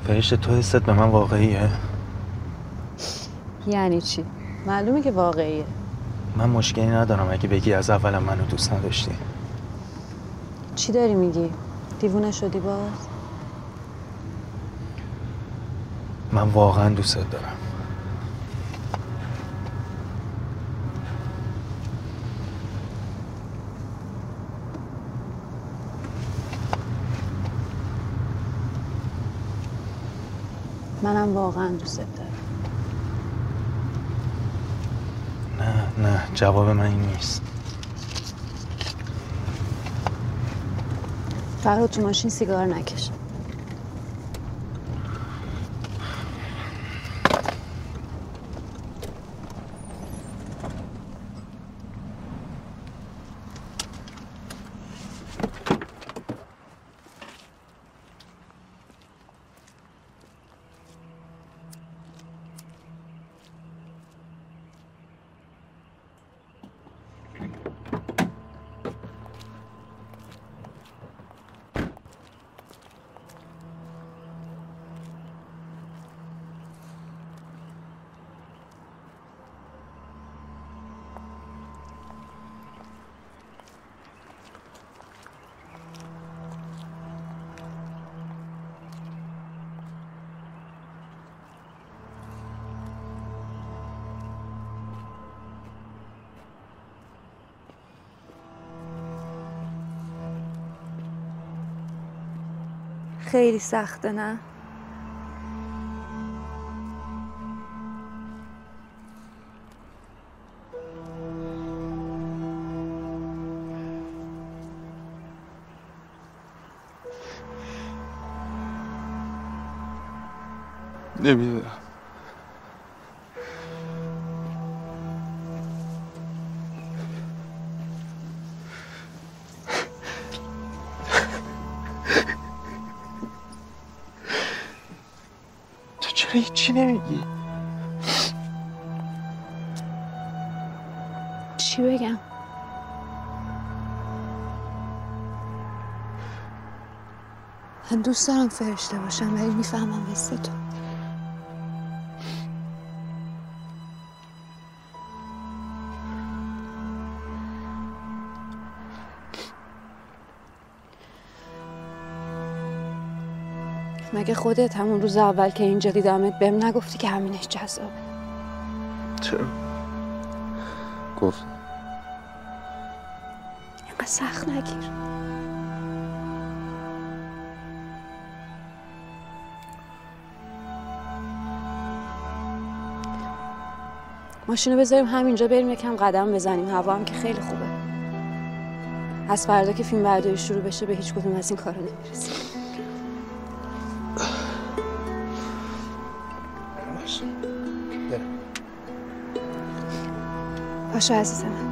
فرشته تو حست به من واقعیه؟ یعنی چی؟ معلومه که واقعیه. من مشکلی ندارم اگه بگی از اولم منو دوست نداشتی. چی داری میگی؟ دیوونه شدی باز؟ من واقعا دوستت دارم. منم واقعا دوستت دارم. نه جواب من این نیست. فرهاد تو ماشین سیگار نکش. خیلی سخته نه؟ نمیدونم. تو چرا هیچی نمیگی؟ چی بگم؟ من دوست دارم فرشته باشم ولی میفهمم حس تو. مگه خودت همون روز اول که اینجا دیدمت بهم نگفتی که همینش جذابه؟ چرا؟ گفت اینقدر سخت نگیر. ماشینو بذاریم همینجا بریم یکم قدم بزنیم. هوا هم که خیلی خوبه. از فردا که فیلم برداری شروع بشه به هیچ کدوم از این کارا نمیرسیم. پاشو عزیز من.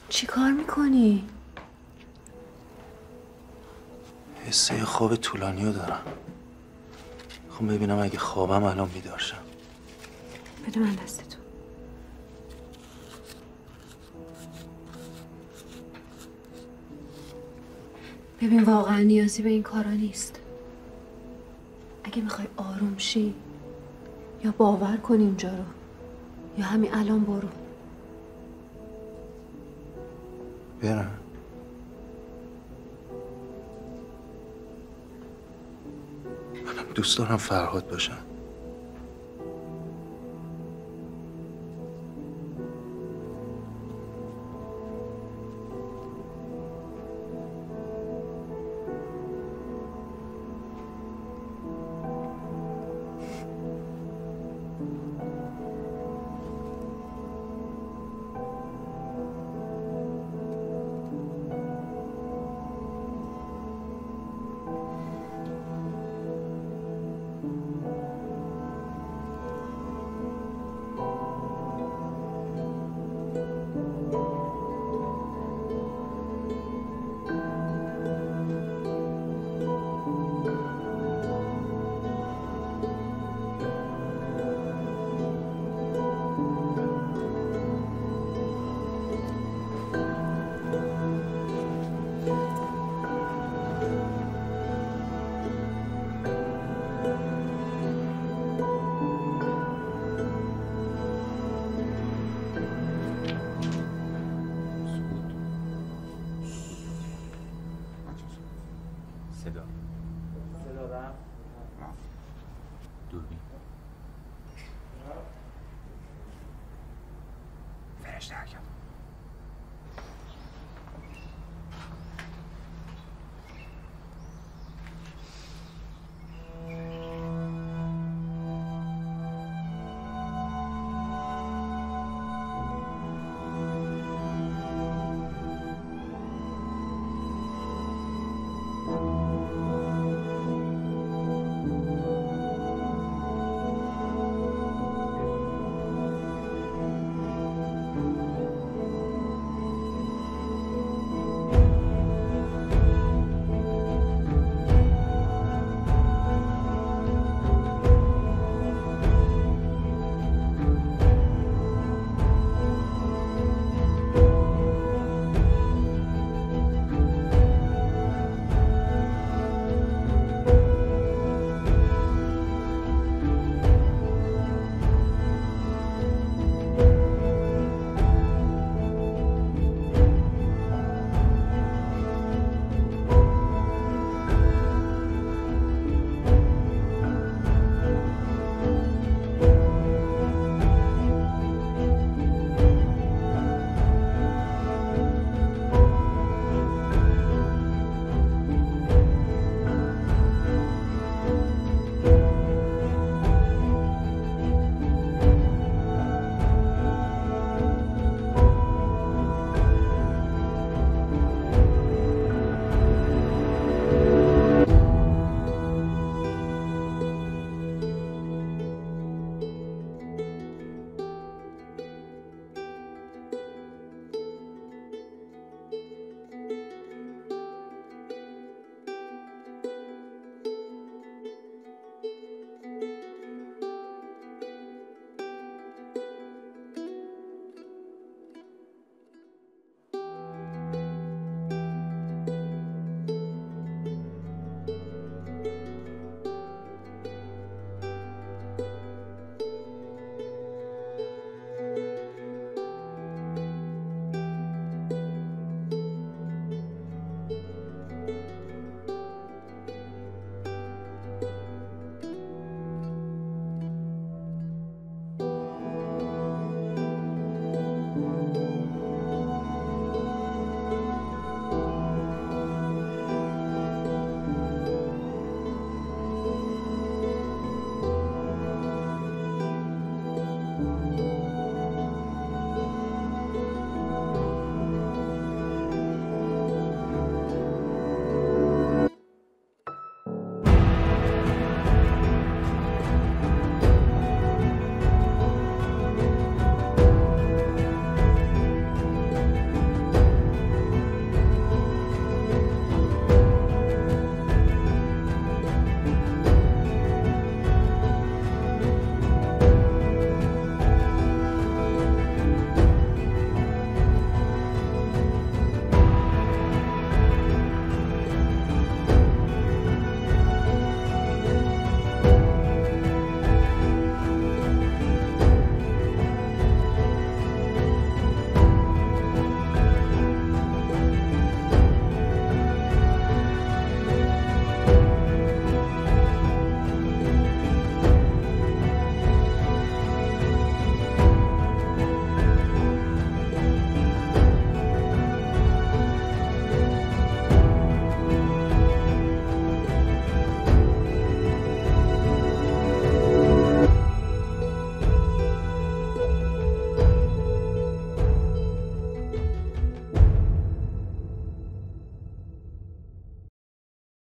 چی کار میکنی؟ حسه خواب طولانی رو دارم. خب ببینم اگه خوابم الان بیدار شم. بده من دستتو. ببین واقعا نیازی به این کارا نیست. اگه میخوای آروم شی یا باور کنی اونجا رو یا همین الان برو. برم. منم دوست دارم فرهاد باشم.